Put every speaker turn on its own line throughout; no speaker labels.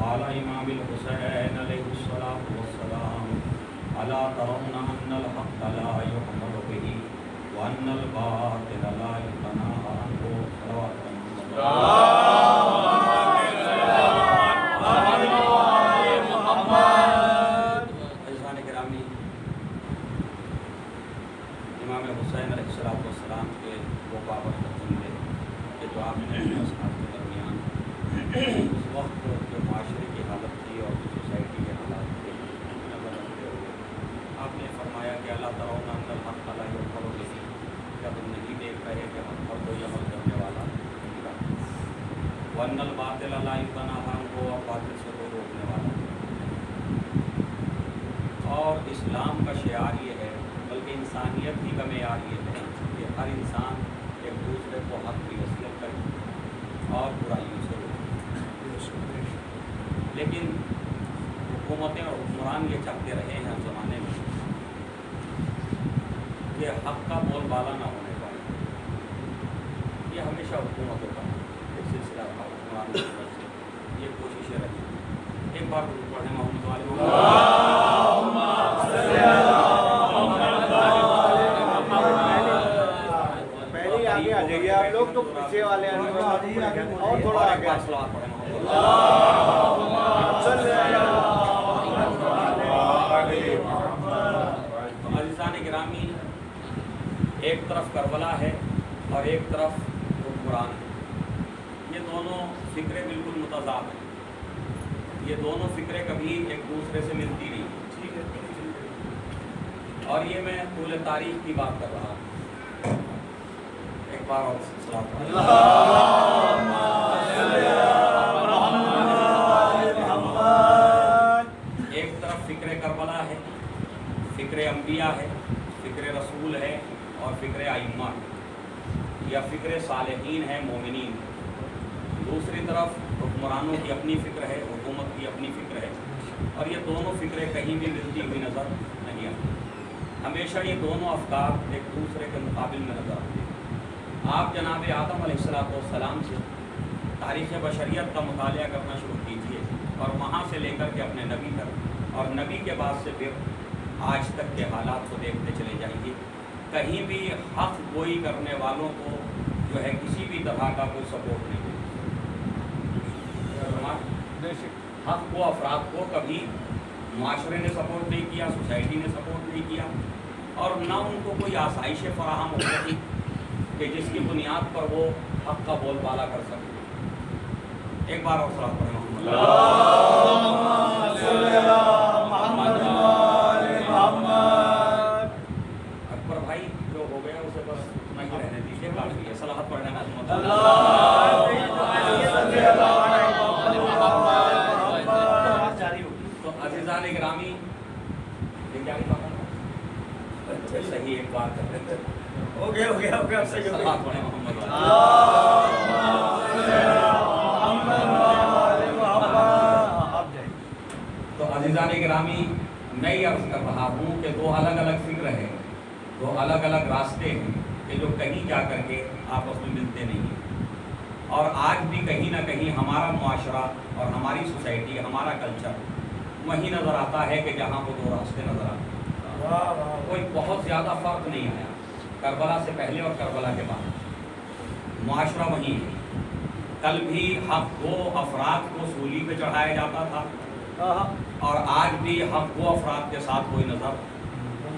قال امام الحسین علیہ الصلوۃ والسلام الا ترون ان الحق لا يحمد به وان الباطل لا يتناهى عنه صلوات عزیزان گرامی، امام حسین علیہ الصلوۃ والسلام کے وہ بابرکت جملے کہ جو آپ نے اصحاب کے درمیان اس وقت جو معاشرے کی حالت تھی اور سوسائٹی کے حالات تھے نظر رکھتے ہوئے آپ نے فرمایا کہ اللہ ترون ان الحق لا يحمد به، کیا تم نہیں دیکھ رہے کہ حق پر کوئی عمل کرنے والا نہیں رہا، وان الباطل لا يتناهى عنه، اور باطل سے کوئی روکنے والا نہیں۔ اور اسلام کا شعار یہ ہے، بلکہ انسانیت ہی کا معیار یہ ہے کہ ہر انسان ایک دوسرے کو حق کی وصیت کرے اور برائیوں سے روکے۔ لیکن حکومتیں اور حکمران یہ چاہتے رہے ہیں ہر زمانے میں کہ حق کا بول بالا نہ ہونے پائے۔ یہ ہمیشہ حکومتوں کا ایک سلسلہ تھا، حکمران کی طرف سے یہ کوششیں رہی۔ ایک بار پڑھیں محمد والے
آگے آ جائیے آپ لوگ، تو پیچھے والے اور تھوڑا آگے
عزیزان گرامی، ایک طرف کربلا ہے اور ایک طرف حکمران ہے۔ یہ دونوں فکریں بالکل متضاد ہیں، یہ دونوں فکریں کبھی ایک دوسرے سے ملتی نہیں، اور یہ میں طول تاریخ کی بات کر رہا ہوں۔ ایک بار اور ایک طرف فکر کربلا ہے، فکر انبیاء ہے، فکر رسول ہے اور فکر ائمہ ہے، یا فکر صالحین ہے، مومنین۔ دوسری طرف حکمرانوں کی اپنی فکر ہے، حکومت کی اپنی فکر ہے، اور یہ دونوں فکریں کہیں بھی ملتی ہوئی نظر نہیں آتی۔ ہمیشہ یہ دونوں افکار ایک دوسرے کے مقابل میں نظر آتے ہیں۔ آپ جناب آدم علیہ السلام سے تاریخ بشریت کا مطالعہ کرنا شروع کیجیے، اور وہاں سے لے کر کے اپنے نبی تک، اور نبی کے بعد سے پھر آج تک کے حالات کو دیکھتے چلے جائیے، کہیں بھی حق گوئی کرنے والوں کو جو ہے کسی بھی طرح کا کوئی سپورٹ نہیں ہے۔ حق کو، افراد کو کبھی معاشرے نے سپورٹ نہیں کیا، سوسائٹی نے سپورٹ نہیں کیا، اور نہ ان کو کوئی آسائشیں فراہم ہو سکی کہ جس کی بنیاد پر وہ حق کا بول بالا کر سکے۔ ایک بار اور صلاۃ پڑھیں محمد اکبر بھائی، جو ہو گیا اسے بس اتنا ہی رہنے دیجیے، کافی ہے۔ صلاۃ پڑھنے میں تو عزیزان گرامی، یہ کیا صحیح ایک بات کر رہے ہیں،
ہو گیا
صلاۃ پڑھیں محمد تو عزیزان گرامی، میں یہ عرض کر رہا ہوں کہ دو الگ الگ فکر ہیں، دو الگ الگ راستے ہیں کہ جو کہیں جا کر کے آپس میں ملتے نہیں ہیں، اور آج بھی کہیں نہ کہیں ہمارا معاشرہ اور ہماری سوسائٹی، ہمارا کلچر وہیں نظر آتا ہے کہ جہاں وہ دو راستے نظر آتے ہیں۔ کوئی بہت زیادہ فرق نہیں آیا کربلا سے پہلے اور کربلا کے بعد، معاشرہ وہیں ہے۔ کل بھی حق کو، افراد کو سولی پہ چڑھایا جاتا تھا، اور آج بھی حق کو افراد کے ساتھ کوئی نظر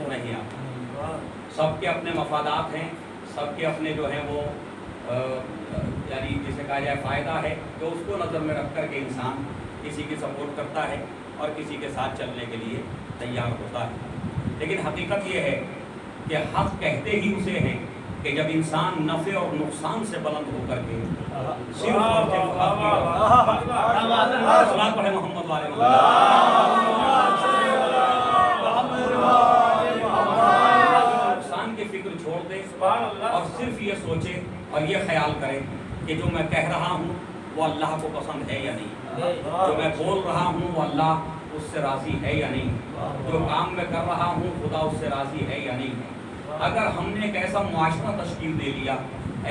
نہیں آتا۔ سب کے اپنے مفادات ہیں، سب کے اپنے جو ہیں وہ یعنی جسے کہا جائے فائدہ ہے، کہ اس کو نظر میں رکھ کر کے انسان کسی کی سپورٹ کرتا ہے اور کسی کے ساتھ چلنے کے لیے تیار ہوتا ہے۔ لیکن حقیقت یہ ہے کہ حق کہتے ہی اسے ہیں کہ جب انسان نفع اور نقصان سے بلند ہو کر کے صرف اور صرف صلوات پڑھے محمد والے نقصان کی فکر چھوڑ دے اور صرف یہ سوچے اور یہ خیال کرے کہ جو میں کہہ رہا ہوں وہ اللہ کو پسند ہے یا نہیں، جو میں بول رہا ہوں وہ اللہ اس سے راضی ہے یا نہیں، جو کام میں کر رہا ہوں خدا اس سے راضی ہے یا نہیں ہے۔ اگر ہم نے ایک ایسا معاشرہ تشکیل دے لیا،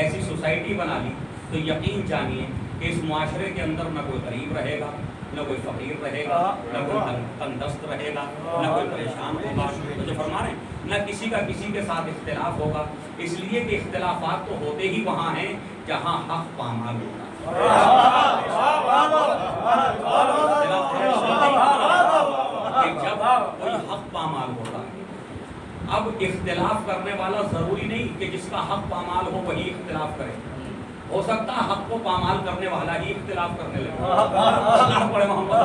ایسی سوسائٹی بنا لی، تو یقین جانیے کہ اس معاشرے کے اندر نہ کوئی غریب رہے گا، نہ کوئی فقیر رہے گا، نہ کوئی تندرست رہے گا، نہ کوئی پریشان ہوگا، تو جو فرما رہے ہیں نہ کسی کا کسی کے ساتھ اختلاف ہوگا، اس لیے کہ اختلافات تو ہوتے ہی وہاں ہیں جہاں حق پامال ہوتا ہے۔ جب کوئی حق پامال ہوتا ہے، اب اختلاف کرنے والا ضروری نہیں کہ جس کا حق پامال ہو وہی اختلاف کرے، ہو سکتا ہے حق کو پامال کرنے والا ہی اختلاف کرنے لگے۔ پڑھے محمد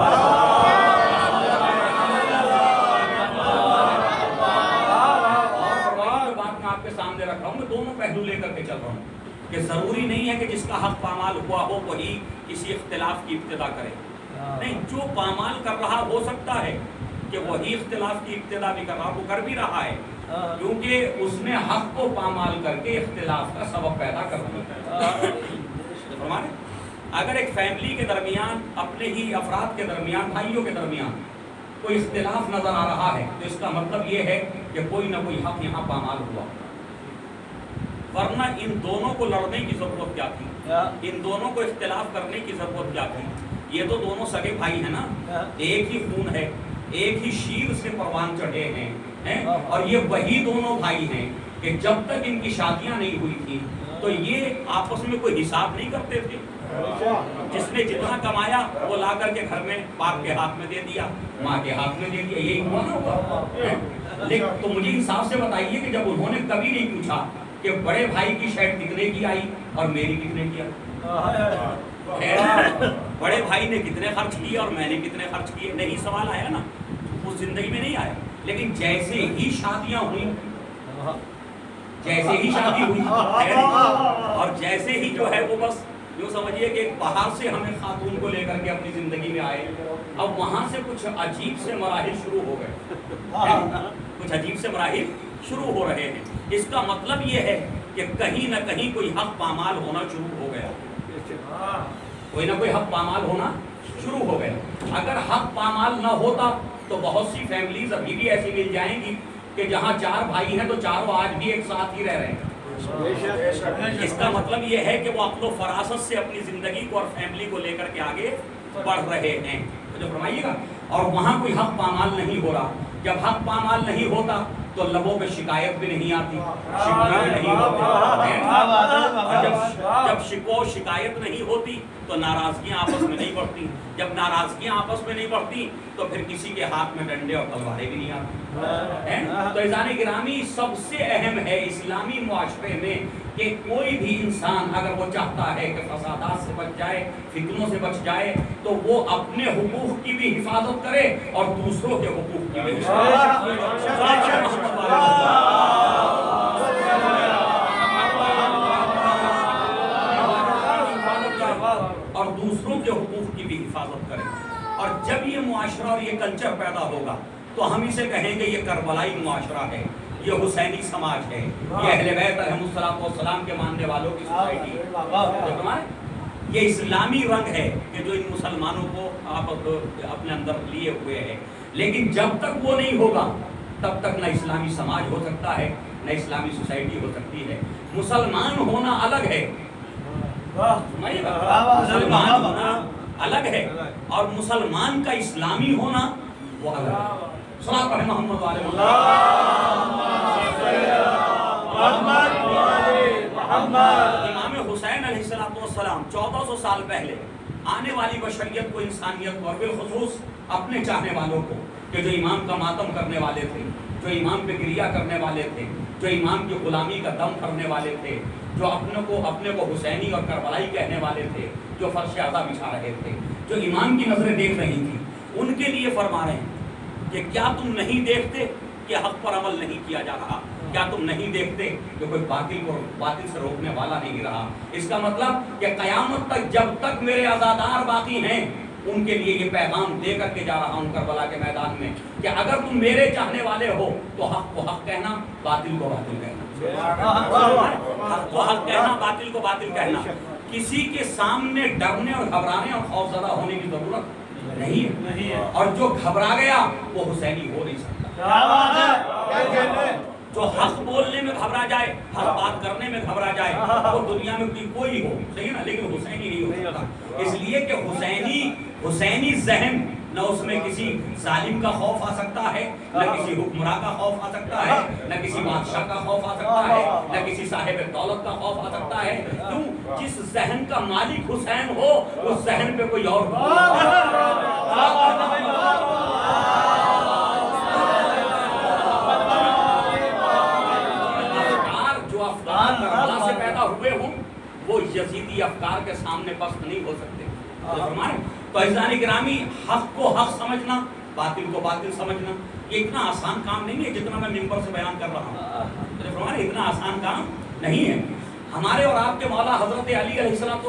بات میں آپ کے سامنے رکھ رہا ہوں، میں دونوں پہلو لے کر کے چل رہا ہوں کہ ضروری نہیں ہے کہ جس کا حق پامال ہوا ہو وہی کسی اختلاف کی ابتدا کرے، نہیں، جو پامال کر رہا ہو سکتا ہے کہ وہی اختلاف کی ابتدا بھی کر رہا، وہ کر بھی رہا ہے، کیونکہ اس نے حق کو پامال کر کے اختلاف کا سبب پیدا کر دیا۔ اگر ایک فیملی کے درمیان، اپنے ہی افراد کے درمیان، بھائیوں کے درمیان کوئی اختلاف نظر آ رہا ہے تو اس کا مطلب یہ ہے کہ کوئی نہ کوئی حق یہاں پامال ہوا، ورنہ ان دونوں کو لڑنے کی ضرورت کیا تھی، ان دونوں کو اختلاف کرنے کی ضرورت کیا تھی؟ یہ تو دونوں سگے بھائی ہیں نا، ایک ہی خون ہے، ایک ہی شیر سے پروان چڑھے ہیں، اور یہ وہی دونوں بھائی ہیں کہ جب تک ان کی شادیاں نہیں ہوئی تھی تو یہ آپس میں کوئی حساب نہیں کرتے تھے، جس نے جتنا کمایا وہ لا کر کے گھر میں باپ کے ہاتھ میں دے دیا، ماں کے ہاتھ میں دے دیا، یہی ہوا نا ہوا۔ لیکن تو مجھے انصاف سے بتائیے کہ جب انہوں نے کبھی نہیں پوچھا کہ بڑے بھائی کی شرٹ کتنے کی آئی اور میری کتنے کی آئی، بڑے بھائی نے کتنے خرچ کیے اور میں نے کتنے خرچ کیے، نہیں سوال آیا نا، اس زندگی میں نہیں آیا۔ لیکن جیسے ہی شادیاں ہوئیں، جیسے ہی شادی ہوئی اور جیسے ہی جو ہے وہ بس یوں سمجھیے کہ باہر سے ہمیں خاتون کو لے کر کے اپنی زندگی میں آئے، اب وہاں سے کچھ عجیب سے مراحل شروع ہو گئے، کچھ عجیب سے مراحل شروع ہو رہے ہیں۔ اس کا مطلب یہ ہے کہ کہیں نہ کہیں کوئی حق پامال ہونا شروع ہو گیا، کوئی نہ کوئی حق پامال ہونا شروع ہو گیا۔ اگر حق پامال نہ ہوتا تو بہت سی فیملیز ابھی بھی ایسی مل جائیں گی کہ جہاں 4 بھائی ہیں تو چاروں آج بھی ایک ساتھ ہی رہ رہے ہیں۔ اس کا مطلب یہ ہے کہ وہ عقل و فراست سے اپنی زندگی کو اور فیملی کو لے کر کے آگے بڑھ رہے ہیں، جو فرمائیے گا، اور وہاں کوئی حق پامال نہیں ہو رہا۔ جب حق پامال نہیں ہوتا تو لبوں پہ شکایت بھی نہیں آتی، شکوے بھی نہیں ہوتے، جب شکو شکایت نہیں ہوتی تو ناراضگیاں آپس میں نہیں بڑھتی، جب ناراضگیاں آپس میں نہیں بڑھتی تو پھر کسی کے ہاتھ میں ڈنڈے اور تلواریں بھی نہیں آتی۔ تو عزیزان گرامی، سب سے اہم ہے اسلامی معاشرے میں کہ کوئی بھی انسان اگر وہ چاہتا ہے کہ فسادات سے بچ جائے، فتنوں سے بچ جائے، تو وہ اپنے حقوق کی بھی حفاظت کرے اور دوسروں کے حقوق کی بھی حفاظت کرے، اور دوسروں کے حقوق کی بھی حفاظت کرے۔ اور جب یہ معاشرہ اور یہ کلچر پیدا ہوگا تو ہم اسے کہیں گے یہ کربلائی معاشرہ ہے، یہ حسینی سماج ہے، یہ اہل بیت علیہ السلام کے ماننے والوں کی سوسائٹی ہے، یہ اسلامی رنگ ہے کہ جو ان مسلمانوں کو آپ اپنے اندر لیے ہوئے ہیں۔ لیکن جب تک وہ نہیں ہوگا تب تک نہ اسلامی سماج ہو سکتا ہے، نہ اسلامی سوسائٹی ہو سکتی ہے۔ مسلمان ہونا الگ ہے، مسلمان ہونا الگ ہے، اور مسلمان کا اسلامی ہونا وہ الگ ہے۔ صلوات پڑھیں محمد والے امام حسین علیہ السلام 1400 سال پہلے آنے والی بشریت کو، انسانیت کو، اور بالخصوص اپنے چاہنے والوں کو، کہ جو امام کا ماتم کرنے والے تھے، جو امام پہ گریہ کرنے والے تھے، جو امام کی غلامی کا دم کرنے والے تھے، جو اپنے کو حسینی اور کربلائی کہنے والے تھے، جو فرش عزا بچھا رہے تھے، جو امام کی نظریں دیکھ رہی تھی، ان کے لیے فرما رہے ہیں کہ کیا تم نہیں دیکھتے کہ حق پر عمل نہیں کیا جا رہا، کیا تم نہیں دیکھتے کہ کوئی باطل سے روکنے والا نہیں رہا؟ اس کا مطلب کہ قیامت تک جب تک میرے عزادار باقی ہیں ان کے لیے یہ پیغام دے کر کے جا رہا ہوں کربلا کے میدان میں کہ اگر تم میرے چاہنے والے ہو تو حق کو حق کہنا، باطل کو باطل کہنا، حق کو حق کہنا، باطل کو باطل کہنا۔ کسی کے سامنے ڈرنے اور گھبرانے اور خوفزدہ ہونے کی ضرورت نہیں ہے، اور جو گھبرا گیا وہ حسینی ہو نہیں سکتا۔ جو حق بولنے میں گھبرا جائے، حق بات کرنے میں گھبرا جائے، وہ دنیا میں کوئی ہو، صحیح نا، لیکن حسینی نہیں ہو سکتا۔ اس لیے کہ حسینی ذہن، نہ اس میں کسی ظالم کا خوف آ سکتا ہے، نہ کسی حکمراں کا خوف آ سکتا ہے، نہ کسی بادشاہ کا خوف آ سکتا ہے، نہ کسی صاحب دولت کا خوف آ سکتا ہے۔ کیوں؟ جس ذہن کا مالک حسین ہو اس ذہن پہ کوئی اور کربلا سے پیدا ہوئے ہوں وہ یزیدی افکار کے سامنے پست نہیں ہو سکتے۔ تو عزیزان گرامی، حق کو حق سمجھنا، باطل کو باطل سمجھنا، یہ اتنا آسان کام نہیں ہے جتنا میں ممبر سے بیان کر رہا ہوں۔ اتنا آسان کام نہیں ہے۔ ہمارے اور آپ کے مولا حضرت علی علیہ السلام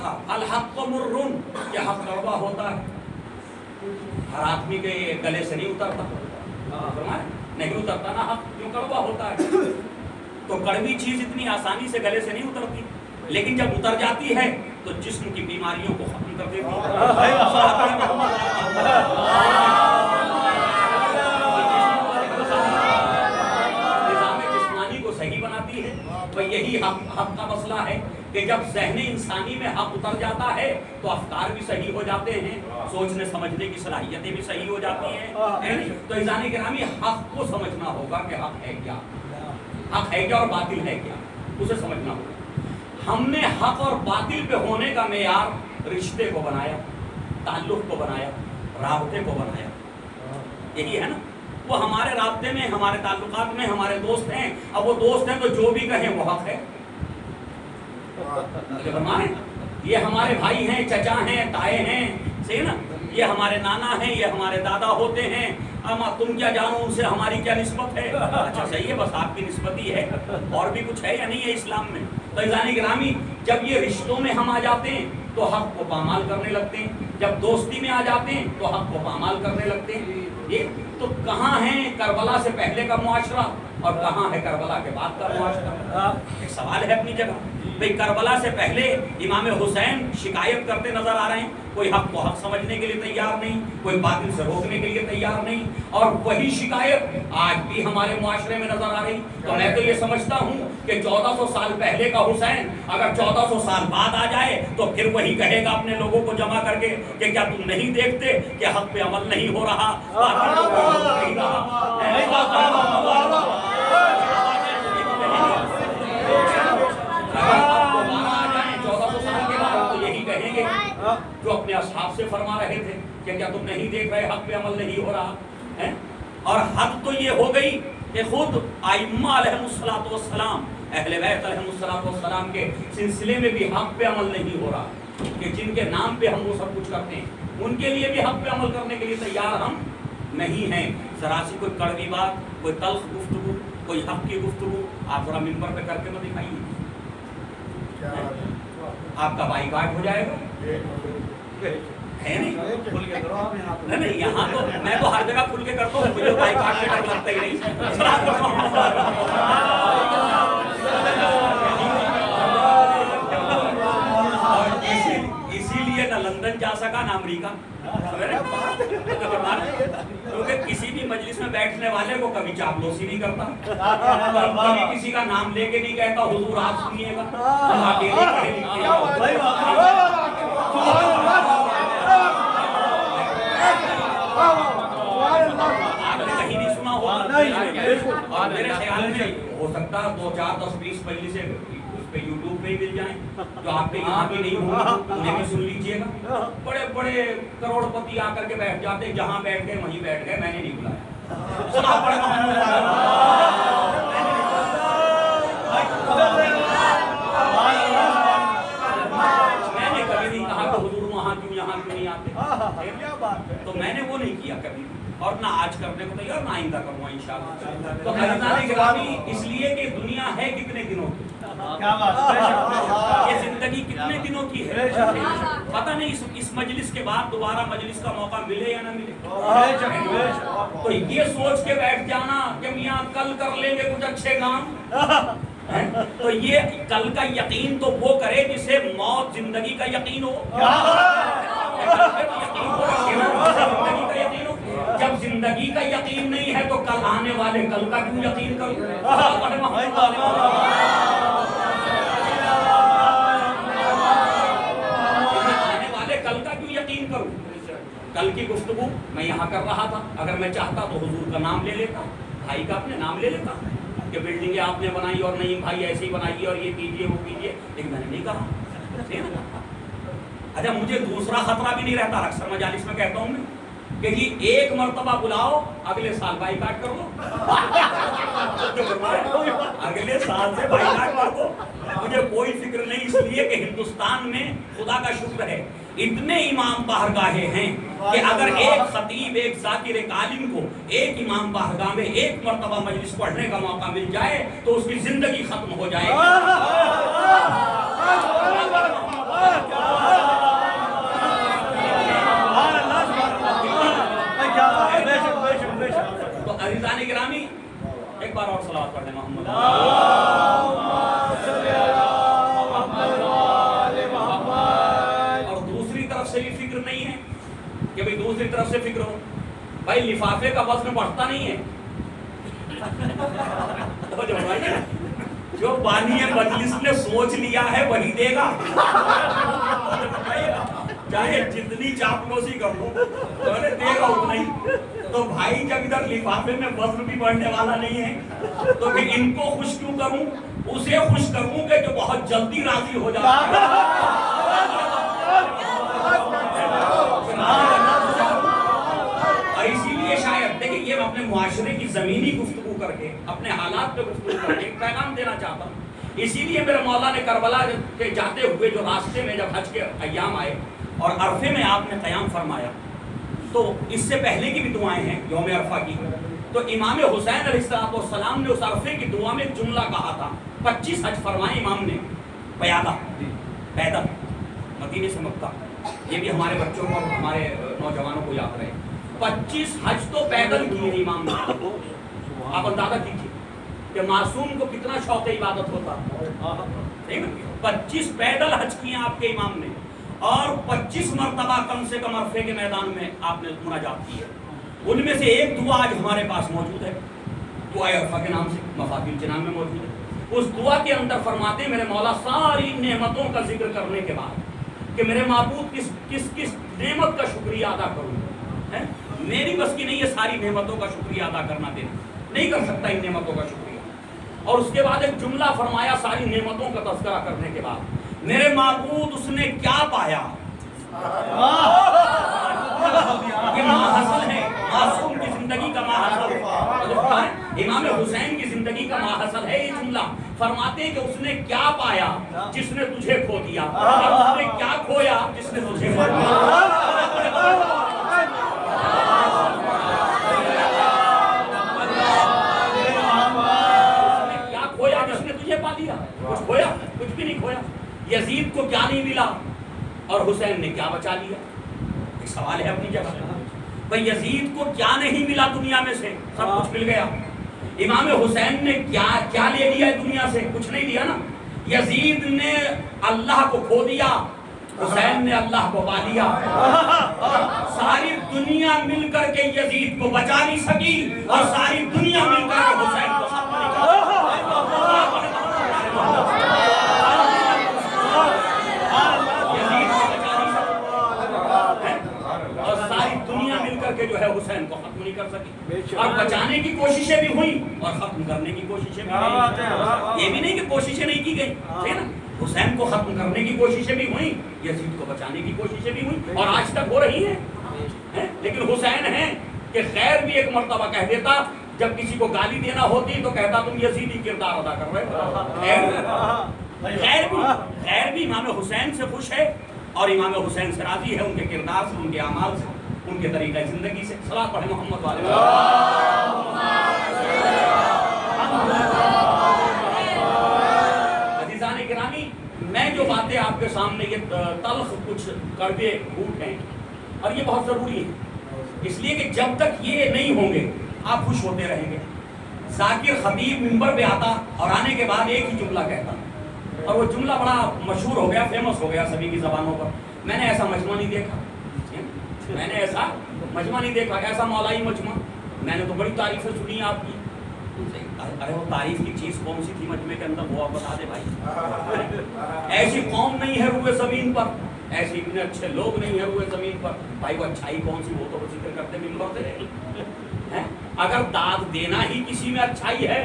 تھا الحق مر، کہ حق کڑوا ہوتا ہے، ہر آدمی کے گلے سے نہیں اترتا، نہیں اترتا نا حق، کیوں کڑوا ہوتا ہے؟ تو کڑوی چیز اتنی آسانی سے گلے سے نہیں اترتی، لیکن جب اتر جاتی ہے تو جسم کی بیماریوں کو ختم کر دیتی ہے، نظام جسمانی کو صحیح بناتی ہے۔ تو یہی حق کا مسئلہ ہے کہ جب ذہن انسانی میں حق اتر جاتا ہے تو افکار بھی صحیح ہو جاتے ہیں، سوچنے سمجھنے کی صلاحیتیں بھی صحیح ہو جاتی ہیں۔ تو عزیزان گرامی، حق کو سمجھنا ہوگا کہ حق ہے کیا، حق ہے کیا اور باطل ہے کیا، اسے سمجھنا ہوگا۔ ہم نے حق اور باطل پہ ہونے کا معیار رشتے کو بنایا، تعلق کو بنایا، رابطے کو بنایا، یہی ہے نا۔ وہ ہمارے رابطے میں، ہمارے تعلقات میں ہمارے دوست ہیں، اب وہ دوست ہیں تو جو بھی کہیں وہ حق ہے۔ یہ ہمارے بھائی ہیں، چچا ہیں، تائے ہیں، صحیح نا، یہ ہمارے نانا ہیں، یہ ہمارے دادا ہوتے ہیں، اما تم کیا جانو ان سے ہماری کیا نسبت ہے؟ اچھا صحیح ہے، بس آپ کی نسبت ہی ہے، اور بھی کچھ ہے یا نہیں ہے اسلام میں؟ تو عزیزان گرامی، جب یہ رشتوں میں ہم آ جاتے ہیں تو حق کو پامال کرنے لگتے ہیں، جب دوستی میں آ جاتے ہیں تو حق کو پامال کرنے لگتے ہیں۔ یہ تو کہاں ہے کربلا سے پہلے کا معاشرہ اور کہاں ہے کربلا کے بعد کا معاشرہ؟ ایک سوال ہے اپنی جگہ۔ بھئی کربلا سے پہلے امام حسین شکایت کرتے نظر آ رہے ہیں، کوئی حق کو حق سمجھنے کے لیے تیار نہیں، کوئی باطل سے روکنے کے لیے تیار نہیں، اور وہی شکایت آج بھی ہمارے معاشرے میں نظر آ رہی۔ تو میں تو یہ سمجھتا ہوں کہ 1400 سال پہلے کا حسین اگر 1400 سال بعد آ جائے تو پھر وہی کہے گا اپنے لوگوں کو جمع کر کے کہ کیا تم نہیں دیکھتے کہ حق پہ عمل نہیں ہو رہا، باطل پہ عمل نہیں جو اپنے اصحاب سے فرما رہے تھے کہ کیا تم نہیں دیکھ رہے حق پہ عمل نہیں ہو رہا ہے؟ اور حق تو یہ ہو گئی کہ خود ائمہ علیہم الصلوۃ والسلام، اہل بیت علیہم الصلوۃ والسلام کے سلسلے میں بھی حق پہ عمل نہیں ہو رہا، کہ جن کے نام پہ ہم وہ سب کچھ کرتے ہیں ان کے لیے بھی حق پہ عمل کرنے کے لیے تیار ہم نہیں ہیں۔ ذرا سی کوئی کڑوی بات، کوئی تلخ گفتگو، کوئی حق کی گفتگو آپ ذرا ممبر پہ کر کے مت دکھائیے، آپ کا بائیکاٹ ہو جائے گا، ہے نہیں؟ نہیں، یہاں تو میں تو ہر جگہ کھل کے کرتا ہوں، مجھے بائیکاٹ کا ڈر لگتا ہی نہیں۔ اسی لیے نہ لندن جا سکا نہ امریکہ، کیونکہ کسی بھی مجلس میں بیٹھنے والے کو کبھی چاپلوسی نہیں کرتا، کبھی کسی کا نام لے کے نہیں کہتا حضور آپ سنیے گا، آپ نے کہیں نہیں سنا ہوگا، اور میرے خیال میں ہو سکتا 2 4 10 20 مجلسیں اس پہ یوٹیوب پہ ہی مل جائیں جو آپ کے یہاں بھی نہیں ہوں، انہیں بھی سن لیجئے گا۔ بڑے بڑے کروڑ پتی آ کر کے بیٹھ جاتے، جہاں بیٹھ گئے وہیں بیٹھ گئے، میں نے نہیں بلایا۔ میں نے کبھی نہیں کہا کہ حضور وہاں کیوں یہاں کیوں نہیں آتے، تو میں نے برداشت کرنے کو تیار نہ آئندہ کروں انشاءاللہ. تو عزیزان گرامی اس لیے کہ دنیا ہے کتنے دنوں کی, یہ زندگی کتنے دنوں کی ہے پتہ نہیں. اس مجلس کے بعد دوبارہ مجلس کا موقع ملے یا نہ ملے. تو یہ سوچ کے بیٹھ جانا کہ میاں کل کر لیں گے کچھ اچھے کام, تو یہ کل کا یقین تو وہ کرے جسے موت زندگی کا یقین ہو. جب زندگی کا یقین نہیں ہے تو کل آنے والے کل کا کیوں یقین کروں. آنے والے کل کا کیوں یقین کروں. کل کی گفتگو میں یہاں کر رہا تھا, اگر میں چاہتا تو حضور کا نام لے لیتا, بھائی کا اپنے نام لے لیتا کہ بلڈنگیں آپ نے بنائی اور نہیں بھائی ایسے ہی بنائیے اور یہ کیجیے وہ کیجیے, لیکن میں نے نہیں کہا. اچھا مجھے دوسرا خطرہ بھی نہیں رہتا, اکثر مجالس میں کہتا ہوں میں کہ جی ایک مرتبہ بلاؤ اگلے سال بائی کاٹ کر لو, اگلے سال سے بائی کاٹ کر دو. مجھے کوئی فکر نہیں, اس لیے کہ ہندوستان میں خدا کا شکر ہے اتنے امام بارگاہیں ہیں کہ اگر ایک خطیب ایک ذاکر ایک عالم کو ایک امام بارگاہ میں ایک مرتبہ مجلس پڑھنے کا موقع مل جائے تو اس کی زندگی ختم ہو جائے گی. تو عزیزان گرامی ایک بار اور صلوات پڑھ لیں محمد. اور دوسری طرف سے بھی فکر نہیں ہے کہ بھئی دوسری طرف سے فکر ہو, بھائی لفافے کا وزن بڑھتا نہیں ہے. جو بانی مجلس نے سوچ لیا ہے وہی دے گا, چاہے جتنی چاپلوسی کر لو دے گا اتنا ہی. تو بھائی جب ادھر لفافے میں وزن بھی بڑھنے والا نہیں ہے تو پھر ان کو خوش کیوں کروں, اسے خوش کروں کہ جو بہت جلدی راضی ہو جاتا ہے. اور اسی لیے شاید دیکھیں یہ میں اپنے معاشرے کی زمینی گفتگو کر کے اپنے حالات پہ گفتگو کر کے ایک پیغام دینا چاہتا ہوں. اسی لیے میرے مولا نے کربلا کے جاتے ہوئے جو راستے میں جب حج کے ایام آئے اور عرفے میں آپ نے قیام فرمایا, تو اس سے پہلے کی بھی دعائیں ہیں یوم عرفہ کی. تو امام حسین علیہ السلام نے اس عرفے کی دعا میں جملہ کہا تھا, 25 حج فرمائے امام نے پیادہ پیدل مدینے سے مکہ. یہ بھی ہمارے بچوں کو ہمارے نوجوانوں کو یاد رہے, 25 حج تو پیدل کیے امام نے. آپ اندازہ کیجیے کہ معصوم کو کتنا شوق عبادت ہوتا, 25 پیدل حج کیے آپ کے امام نے, اور 25 مرتبہ کم سے کم عرفے کے میدان میں آپ نے مناجات کی ہے. ان میں سے ایک دعا آج ہمارے پاس موجود ہے, دعا عرفہ کے نام سے مفاتیح الجنان میں موجود ہے. اس دعا کے اندر فرماتے ہیں میرے مولا ساری نعمتوں کا ذکر کرنے کے بعد کہ میرے معبود کس نعمت کا شکریہ ادا کروں. میری بس کی نہیں ہے ساری نعمتوں کا شکریہ ادا کرنا, دینا نہیں کر سکتا ان نعمتوں کا شکریہ. اور اس کے بعد ایک جملہ فرمایا ساری نعمتوں کا تذکرہ کرنے کے بعد, میرے معبود اس نے کیا پایا. یہ ماحصل ہے, معصوم کی زندگی کا ماحصل ہے, امام حسین کی زندگی کا ماحصل ہے یہ جملہ. فرماتے ہیں کہ اس نے کیا پایا جس نے تجھے کھو دیا, اور اس نے کیا کھویا جس نے تجھے پا لیا. کچھ کھویا, کچھ بھی نہیں کھویا. یزید کو کیا نہیں ملا اور حسین نے کیا بچا لیا. ایک سوال ہے اپنی جگہ, بھئی یزید کو کیا نہیں ملا دنیا میں سے, سب کچھ مل گیا. امام حسین نے کیا لے لیا دنیا سے, کچھ نہیں لیا نا. یزید نے اللہ کو کھو دیا, حسین نے اللہ کو پا لیا. ساری دنیا مل کر کے یزید کو بچا نہیں سکی اور ساری دنیا مل کر کے حسین کو ختم نہیں کر سکی. اور ساری دنیا مل کر کے جو ہے حسین کو ختم نہیں کر سکی. اور بچانے کی کوششیں بھی ہوئیں اور ختم کرنے کی کوششیں بھی ہوئیں. یہ بھی نہیں کہ کوششیں نہیں کی گئی, ٹھیک نا. حسین کو ختم کرنے کی کوششیں بھی ہوئیں, یزید کو بچانے کی کوششیں بھی ہوئیں, اور آج تک ہو رہی ہیں. لیکن حسین ہے کہ خیر بھی ایک مرتبہ کہہ دیتا, جب کسی کو گالی دینا ہوتی تو کہتا تم یزیدی کردار ادا کر رہے ہو. خیر بھی امام حسین سے خوش ہے اور امام حسین سے راضی ہے, ان کے کردار سے, ان کے اعمال سے, ان کے طریقہ زندگی سے. صلاۃ پڑھیں محمد والے. عزیزان گرامی، میں جو باتیں آپ کے سامنے یہ تلخ کچھ کڑوے گھونٹ ہیں، اور یہ بہت ضروری ہے، اس لیے کہ جب تک یہ نہیں ہوں گے آپ خوش ہوتے رہیں گے. ذاکر خطیب منبر پہ آتا اور آنے کے بعد ایک ہی جملہ کہتا، اور وہ جملہ بڑا مشہور ہو گیا، فیمس ہو گیا سبھی کی زبانوں پر. میں نے ایسا مجمع نہیں دیکھا، میں نے ایسا مجمع نہیں دیکھا، ایسا مولائی مجمع. میں نے تو بڑی تعریفیں سنی آپ کی. ارے وہ تعریف کی چیز کون سی تھی مجمع کے اندر، وہ آپ بتا دے بھائی. ایسی قوم نہیں ہے روئے زمین پر، ایسے اتنے اچھے لوگ نہیں ہیں روئے زمین پر. بھائی وہ اچھائی کون سی، وہ تو ذکر کرتے منبر سے. اگر داد دینا ہی کسی میں اچھائی ہے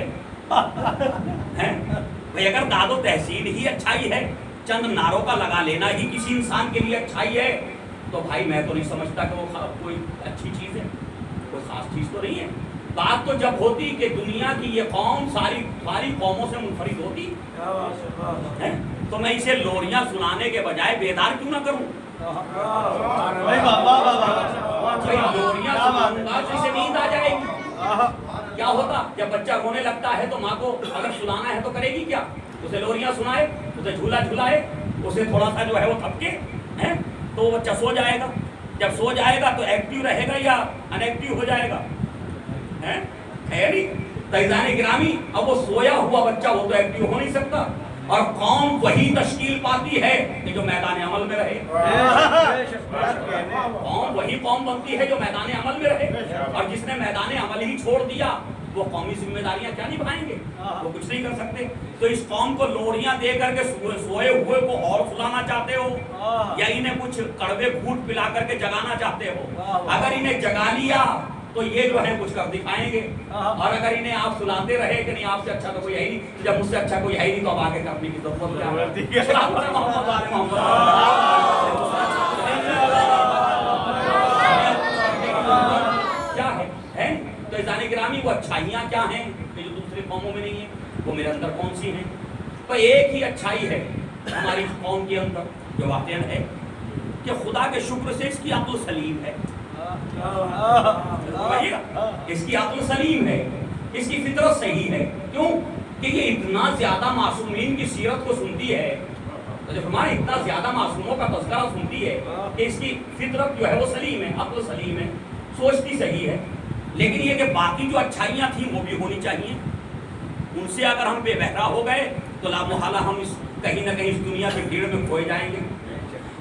بھائی، اگر داد و تحسین ہی اچھائی ہے، چند نعروں کا لگا لینا ہی کسی انسان کے لیے اچھائی ہے، تو بھائی میں تو نہیں سمجھتا کہ وہ کوئی اچھی چیز ہے، کوئی خاص چیز تو نہیں ہے. بات تو جب ہوتی کہ دنیا کی یہ قوم ساری قوموں سے منفرد ہوتی تو میں اسے لوریاں سنانے کے بجائے بیدار کیوں نہ کروں. لوریاں سناؤں گا تو اسے نیند آ جائے گی. کیا ہوتا جب بچہ رونے لگتا ہے تو ماں کو اگر سلانا ہے تو کرے گی کیا؟ اسے لوریاں سنائے، اسے جھولا جھلائے، اسے تھوڑا سا جو ہے وہ تھپکے تو وہ بچہ سو جائے گا. جب سو جائے گا تو ایکٹیو رہے گا یا ان ایکٹیو ہو جائے گا؟ عزیزان گرامی، اب وہ سویا ہوا بچہ وہ تو ایکٹیو ہو نہیں سکتا. اور قوم وہی تشکیل پاتی ہے کہ جو میدان عمل میں رہے. قوم وہی قوم بنتی ہے جو میدان عمل میں رہے. اور جس نے میدان عمل ہی چھوڑ دیا وہ قومی ذمہ داریاں کیا نبھائیں گے؟ وہ کچھ نہیں کر سکتے. تو اس قوم کو لوریاں دے کر کے سوئے ہوئے کو اور سلانا چاہتے ہو، یا انہیں کچھ کڑوے گھونٹ پلا کر کے جگانا چاہتے ہو؟ اگر انہیں جگا لیا تو یہ جو ہے کچھ کر دکھائیں گے، اور اگر انہیں آپ سلاتے رہے کہ نہیں آپ سے اچھا تو کوئی ہے ہی نہیں، تو جب مجھ سے اچھا کوئی ہے ہی نہیں تو اب آگے کرنے کی ضرورت کیا ہے؟ تو عزیزان گرامی، وہ اچھائیاں کیا ہیں کہ جو دوسری قوموں میں نہیں ہیں؟ وہ میرے اندر کون سی ہیں؟ تو ایک ہی اچھائی ہے ہماری قوم کے اندر جو واقعاً ہے کہ خدا کے شکر سے اس کی عقل سلیم ہے. اس کی عقل سلیم ہے، اس کی فطرت صحیح ہے. کیوں کہ یہ اتنا زیادہ معصومین کی سیرت کو سنتی ہے، جب ہمارے اتنا زیادہ معصوموں کا تذکرہ سنتی ہے کہ اس کی فطرت جو ہے وہ سلیم ہے، عقل سلیم ہے، سوچتی صحیح ہے. لیکن یہ کہ باقی جو اچھائیاں تھیں وہ بھی ہونی چاہیے. ان سے اگر ہم بے بہرا ہو گئے تو لا محالہ ہم کہیں نہ کہیں اس دنیا کی بھیڑ میں کھوئے جائیں گے.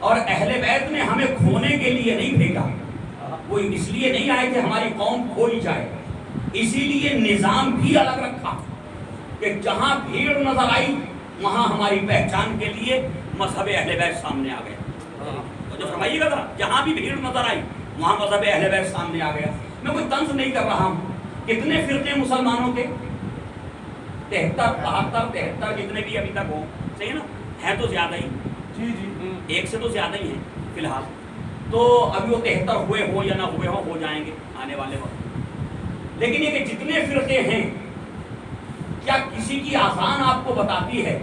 اور اہل بیت نے ہمیں کھونے کے لیے نہیں بھیجا، وہ اس لیے نہیں آئے کہ ہماری قوم کھوئی جائے. اسی لیے نظام بھی الگ رکھا کہ جہاں بھیڑ نظر آئی وہاں ہماری پہچان کے لیے مذہب اہل بیت سامنے آ گیا. تو فرمائیے گا ذرا، جہاں بھی بھیڑ نظر آئی وہاں مذہب اہل بیت سامنے آ گیا. میں کوئی طنز نہیں کر رہا ہوں. کتنے فرقے مسلمانوں کے؟ 73 72 جتنے بھی ابھی تک ہوں، صحیح نا؟ ہیں تو زیادہ ہی، ایک سے تو زیادہ ہی ہیں فی الحال. تو ابھی وہ 73 ہوئے ہوں یا نہ ہوئے ہوں، ہو جائیں گے آنے والے وقت. لیکن یہ کہ جتنے فرقے ہیں، کیا کسی کی آذان آپ کو بتاتی ہے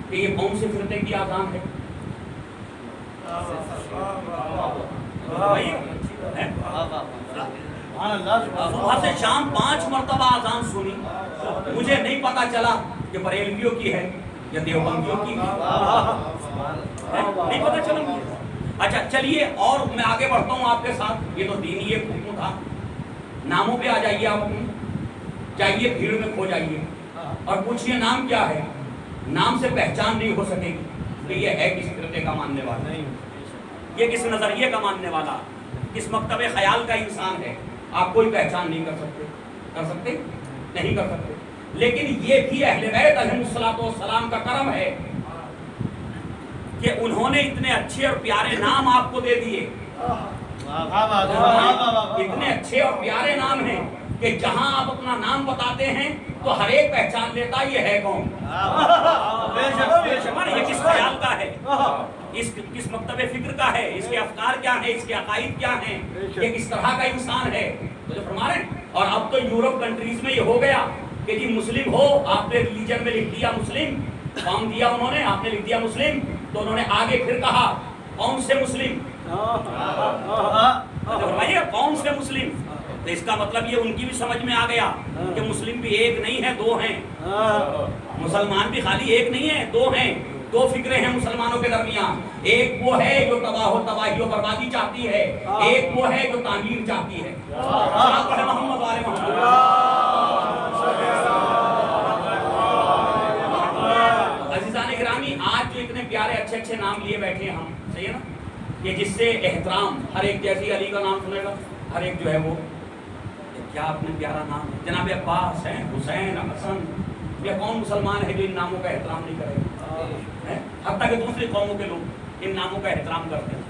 کہ یہ کون سے فرقے کی آذان ہے؟ صبح سے شام 5 مرتبہ آذان سنی، مجھے نہیں پتا چلا کہ بریلویوں کی ہے یا دیوبندیوں کی ہے، نہیں پتا چلا مجھے. اچھا چلیے، اور میں آگے بڑھتا ہوں آپ کے ساتھ. یہ تو دینی ایک حکم تھا. ناموں پہ آ جائیے آپ اپنے، چاہیے بھیڑ میں کھو جائیے اور پوچھئے نام کیا ہے. نام سے پہچان نہیں ہو سکے گی کہ یہ ہے کس فرقے کا ماننے والا، یہ کس نظریے کا ماننے والا، کس مکتب خیال کا انسان ہے. آپ کوئی پہچان نہیں کر سکتے. کر سکتے؟ نہیں کر سکتے. لیکن یہ بھی اہل بیت علیہ الصلوۃ والسلام کا کرم ہے کہ انہوں نے اتنے اچھے اور پیارے نام آپ کو دے دیے. اتنے اچھے اور پیارے نام ہیں کہ جہاں آپ اپنا نام بتاتے ہیں تو ہر ایک پہچان لیتا یہ ہے کون. یہ کس خیال کا ہے، کس مکتب فکر کا ہے، اس کے افکار کیا ہیں، اس کے عقائد کیا ہیں، یہ کس طرح کا انسان ہے. تو جو فرما رہے ہیں. اور اب تو یورپ کنٹریز میں یہ ہو گیا کہ جی مسلم ہو، آپ نے ریلیجن میں لکھ دیا مسلم، قوم دیا انہوں نے، آپ نے لکھ دیا مسلم، تو انہوں نے آگے پھر کہا کون سے مسلم. فرمائیے کون سے مسلم؟ تو اس کا مطلب یہ ان کی بھی سمجھ میں آ گیا کہ مسلم بھی ایک نہیں ہے، دو ہیں، مسلمان بھی خالی ایک نہیں ہے، دو ہیں، دو فکریں ہیں مسلمانوں کے درمیان، ایک وہ ہے جو تباہ و تباہی و بربادی چاہتی ہے، ایک وہ ہے جو تعمیر چاہتی ہے۔ محمد والے محمد عزیزان گرامی، آج جو اتنے پیارے اچھے اچھے نام لیے بیٹھے ہیں ہم، صحیح ہے نا، کہ جس سے احترام ہر ایک، جیسے علی کا نام سنے گا ہر ایک جو ہے وہ کیا اپنے پیارا نام ہے، جناب عباس ہیں، حسین، حسن، یہ کون مسلمان ہے جو ان ناموں کا احترام نہیں کرے گا؟ حتیٰ کہ دوسری قوموں کے لوگ ان ناموں کا احترام کرتے ہیں،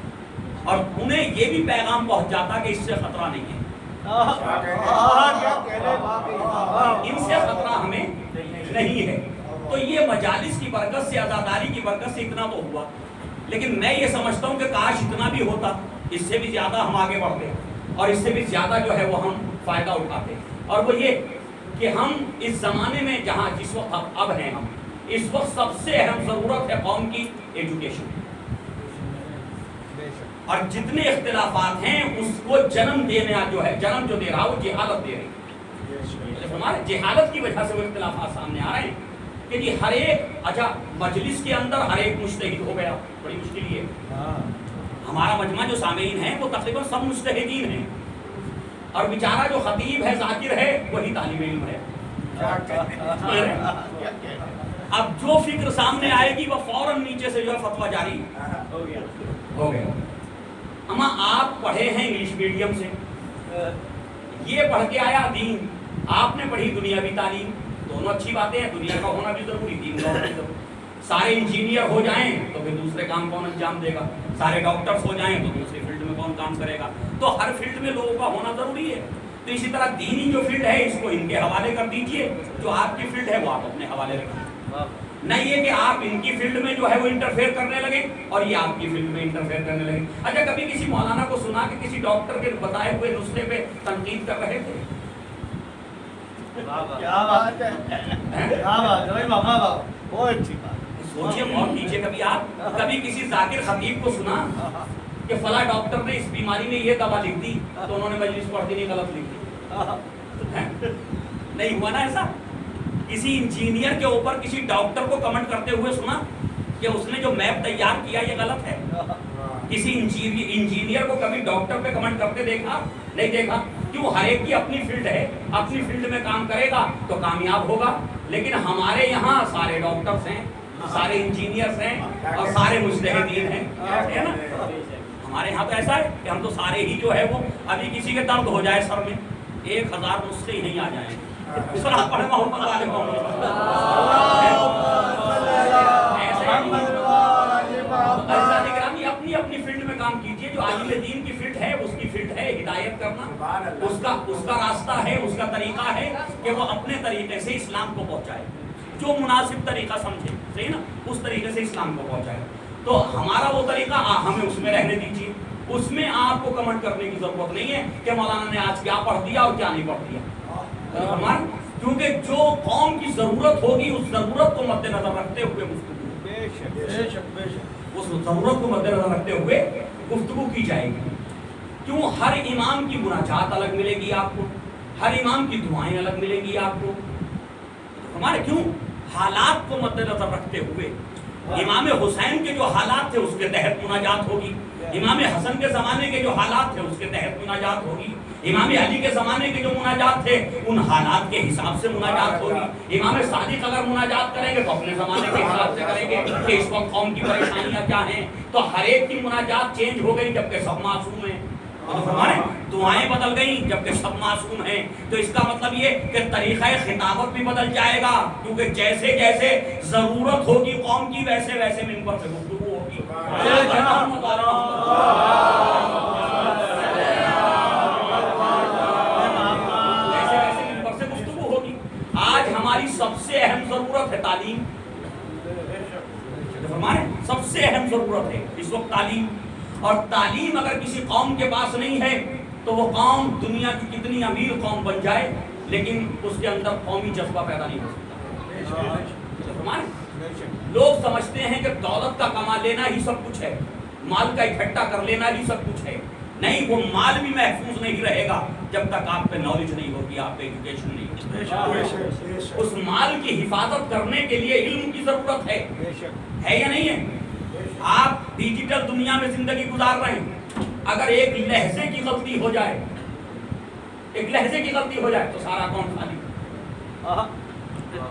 اور انہیں یہ بھی پیغام پہنچ جاتا کہ اس سے خطرہ نہیں ہے، ان سے خطرہ ہمیں نہیں ہے۔ تو یہ مجالس کی برکت سے، عزاداری کی برکت سے اتنا تو ہوا، لیکن میں یہ سمجھتا ہوں کہ کاش اتنا بھی ہوتا، اس سے بھی زیادہ ہم آگے بڑھتے اور اس سے بھی زیادہ جو ہے وہ ہم فائدہ اٹھاتے، اور وہ یہ کہ ہم اس زمانے میں جہاں جس وقت اب ہیں، ہم اس وقت سب سے اہم ضرورت ہے قوم کی ایجوکیشن، اور جتنے اختلافات ہیں اس کو جنم دینا جو ہے، جنم جو دے رہا وہ جہالت دے رہی، ہمارے جہالت کی وجہ سے وہ اختلافات سامنے آ رہے ہیں کہ جی ہر ایک، اچھا مجلس کے اندر ہر ایک مجتہد ہو گیا، بڑی مشکل یہ، ہمارا مجمع جو سامعین ہیں وہ تقریباً سب مجتہدین ہیں، اور بیچارہ جو خطیب ہے، ذاکر ہے، وہی طالب علم ہے۔ اب جو فکر سامنے آئے گی وہ فوراً نیچے سے جو ہے فتویٰ جاری ہو گیا۔ اما آپ پڑھے ہیں انگلش میڈیم سے، یہ پڑھ کے آیا دین، آپ نے پڑھی دنیاوی تعلیم، دونوں اچھی باتیں ہیں، دنیا کا ہونا بھی ضروری، دین کا ہونا بھی ضروری۔ سارے انجینئر ہو جائیں تو پھر دوسرے کام کون انجام دے گا، سارے ڈاکٹرز ہو جائیں تو دوسری فیلڈ میں کون کام کرے گا، تو ہر فیلڈ میں لوگوں کا ہونا ضروری ہے۔ تو اسی طرح دینی جو فیلڈ ہے اس کو ان کے حوالے کر دیجئے، جو آپ کی فیلڈ ہے وہ آپ اپنے حوالے رکھیں، نہ یہ کہ آپ ان کی فیلڈ میں جو ہے وہ انٹرفیئر کرنے لگے اور یہ آپ کی فیلڈ میں انٹرفیئر کرنے لگے۔ اچھا کبھی کسی مولانا کو سنا کہ کسی ڈاکٹر کے بتائے ہوئے نسخے پہ تنقید کر رہے تھے؟
کیا بات ہے، کیا بات ہے بابا، بہت اچھی بات۔
سوچئے غور کیجئے، کبھی آپ کبھی کسی ذاکر خطیب کو سنا کہ فلاں ڈاکٹر نے اس بیماری میں یہ دوا لکھ دی تو انہوں نے مجلس پڑھ دی غلط لکھ دی؟ نہیں ہوا نا ایسا؟ کسی انجینئر کے اوپر کسی ڈاکٹر کو کمنٹ کرتے ہوئے سنا کہ اس نے جو میپ تیار کیا یہ غلط ہے؟ کسی انجینئر کو کبھی ڈاکٹر پہ کمنٹ کرتے دیکھا؟ نہیں دیکھا۔ کیوں؟ ہر ایک کی اپنی فیلڈ ہے، اپنی فیلڈ میں کام کرے گا تو کامیاب ہوگا۔ لیکن ہمارے یہاں سارے ڈاکٹرز ہیں، سارے انجینئرز ہیں اور سارے مجتہدین ہیں، ہے نا؟ ہمارے یہاں تو ایسا ہے کہ ہم تو سارے ہی جو ہے وہ، ابھی کسی کے درد ہو جائے سر میں 1000 نسخے ہی نہیں آ جائیں، پڑھے محمد والے محمد، اپنی اپنی فیلڈ میں کام کیجئے۔ جو عالم دین کی فیلڈ ہے اس کی فیلڈ ہے ہدایت کرنا، اس کا راستہ ہے، اس کا طریقہ ہے کہ وہ اپنے طریقے سے اسلام کو پہنچائے، جو مناسب طریقہ سمجھے، صحیح نا، اس طریقے سے اسلام کو پہنچائے۔ تو ہمارا وہ طریقہ ہمیں اس میں رہنے دیجیے، اس میں آپ کو کمنٹ کرنے کی ضرورت نہیں ہے کہ مولانا نے آج کیا پڑھ دیا اور کیا نہیں پڑھ دیا، کیونکہ جو قوم کی ضرورت ہوگی اس ضرورت کو مد نظر رکھتے ہوئے اس ضرورت کو مد نظر رکھتے ہوئے گفتگو کی جائے گی۔ کیوں؟ ہر امام کی مناجات الگ ملے گی آپ کو، ہر امام کی دعائیں الگ ملے گی آپ کو، ہمارے کیوں؟ حالات کو مد نظر رکھتے ہوئے امام حسین کے جو حالات تھے اس کے تحت مناجات ہوگی، امام حسن کے زمانے کے جو حالات تھے اس کے تحت مناجات ہوگی، امام علی کے زمانے کے جو مناجات تھے ان حالات کے حساب سے مناجات ہوگی۔ امام صادق اگر مناجات کریں گے تو اپنے زمانے کے حساب سے کریں گے کہ اس وقت قوم کی پریشانیاں کیا ہیں، تو ہر ایک کی مناجات چینج ہو گئی جبکہ سب معصوم ہیں، ہمارے دعائیں بدل گئیں جبکہ سب معصوم ہیں۔ تو اس کا مطلب یہ کہ طریقہ خطابت بھی بدل جائے گا، کیونکہ جیسے جیسے ضرورت ہوگی قوم کی ویسے ویسے ممبر سے گفتگو ہوگی، آج ہماری سب سے اہم ضرورت ہے تعلیم، ہمارے سب سے اہم ضرورت ہے اس وقت تعلیم، اور تعلیم اگر کسی قوم کے پاس نہیں ہے تو وہ قوم دنیا کی کتنی امیر قوم بن جائے لیکن اس کے اندر قومی جذبہ پیدا نہیں ہو سکتا۔ لوگ سمجھتے ہیں کہ دولت کا کما لینا ہی سب کچھ ہے، مال کا اکٹھا کر لینا ہی سب کچھ ہے، نہیں وہ مال بھی محفوظ نہیں رہے گا جب تک آپ پہ نالج نہیں ہوگی، آپ پہ ایجوکیشن نہیں ہوگی۔ اس مال کی حفاظت کرنے کے لیے علم کی ضرورت ہے یا نہیں ہے؟ آپ ڈیجیٹل دنیا میں زندگی گزار رہے ہیں، اگر ایک لہجے کی غلطی ہو جائے، ایک لہجے کی غلطی ہو جائے تو سارا اکاؤنٹ خالی۔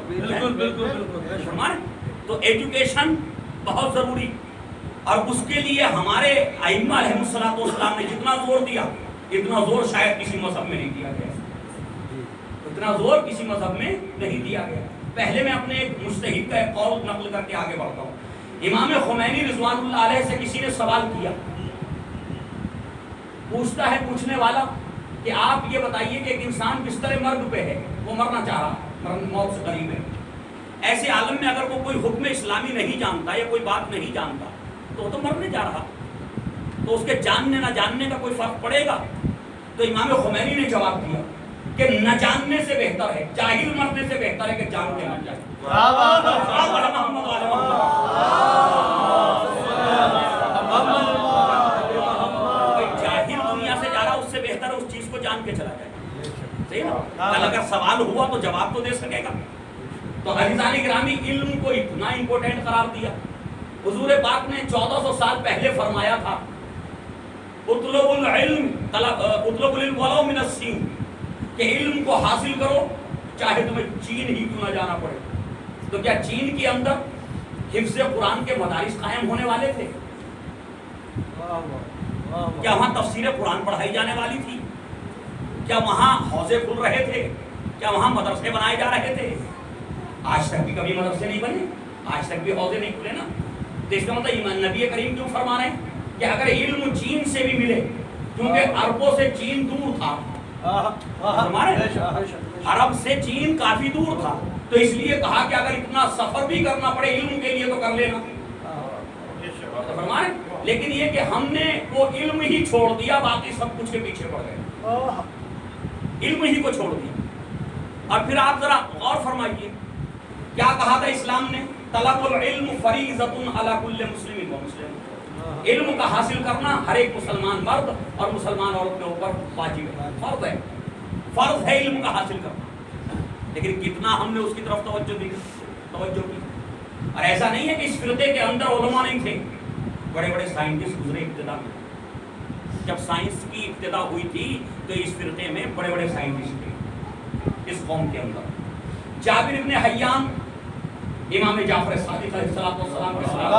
بالکل بالکل بالکل۔
تو ایجوکیشن بہت ضروری، اور اس کے لیے ہمارے ائمہ علیہ الصلوۃ والسلام نے جتنا زور دیا اتنا زور شاید کسی مذہب میں نہیں دیا گیا، اتنا زور کسی مذہب میں نہیں دیا گیا۔ پہلے میں اپنے ایک مجتہد کا ایک قول نقل کر کے آگے بڑھتا ہوں۔ امام خمینی رضوان اللہ علیہ سے کسی نے سوال کیا، پوچھتا ہے پوچھنے والا کہ آپ یہ بتائیے کہ ایک انسان کس طرح مرگ پہ ہے، وہ مرنا چاہ رہا، موت سے قریب ہے، ایسے عالم میں اگر وہ کوئی حکم اسلامی نہیں جانتا یا کوئی بات نہیں جانتا تو وہ تو مرنے جا رہا، تو اس کے جاننے نہ جاننے کا کوئی فرق پڑے گا؟ تو امام خمینی نے جواب دیا کہ نہ جاننے سے بہتر ہے، جاہل مرنے سے بہتر ہے کہ جان کے مر جائے۔ جاہل دنیا سے جا رہا اس سے بہتر ہے اس چیز کو جان کے چلا جائے، صحیح نا؟ کل اگر سوال ہوا تو جواب تو دے سکے گا۔ تو عزیزان گرامی، علم کو اتنا امپورٹنٹ قرار دیا، حضور پاک نے 1400 سال پہلے فرمایا تھا اطلب العلم اطلب العلم ولو من الصین، کہ علم کو حاصل کرو چاہے تمہیں چین ہی کیوں نہ جانا پڑے۔ تو کیا چین کے اندر حفظ قرآن کے مدارس قائم ہونے والے تھے؟ کیا وہاں تفسیر قرآن پڑھائی جانے والی تھی؟ کیا وہاں حوضے کھل رہے تھے؟ کیا وہاں مدرسے بنائے جا رہے تھے؟ آج تک بھی کبھی مدرسے نہیں بنے، آج تک بھی حوضے نہیں کھلے نا۔ تو اس کا مطلب نبی کریم کیوں فرما رہے ہیں کہ اگر علم چین سے بھی ملے، کیونکہ عربوں سے چین دور تھا، عرب سے چین کافی دور تھا، تو اس لیے کہا کہ اگر اتنا سفر بھی کرنا پڑے علم کے لیے تو کر لینا۔ فرمائیں لیکن یہ کہ ہم نے وہ علم ہی چھوڑ دیا، باقی سب کچھ کے پیچھے پڑ گئے، علم ہی کو چھوڑ دیا۔ اور پھر آپ ذرا اور فرمائیے کیا کہا تھا اسلام نے؟ طلب العلم فریضۃ علی کل مسلم و مسلم، علم کا حاصل کرنا ہر ایک مسلمان مرد اور مسلمان عورت کے اوپر واجب ہے، فرض ہے، فرض ہے علم کا حاصل کرنا۔ لیکن کتنا ہم نے اس کی طرف توجہ کی؟ اور ایسا نہیں ہے کہ اس فرقے کے اندر علماء نہیں تھے، بڑے بڑے سائنٹسٹ گزرے ابتدا میں، جب سائنس کی ابتدا ہوئی تھی تو اس فرقے میں بڑے بڑے سائنٹسٹ تھے اس قوم کے اندر۔ جابر ابن حیان امام جعفر صادق علیہ السلام کے ساتھ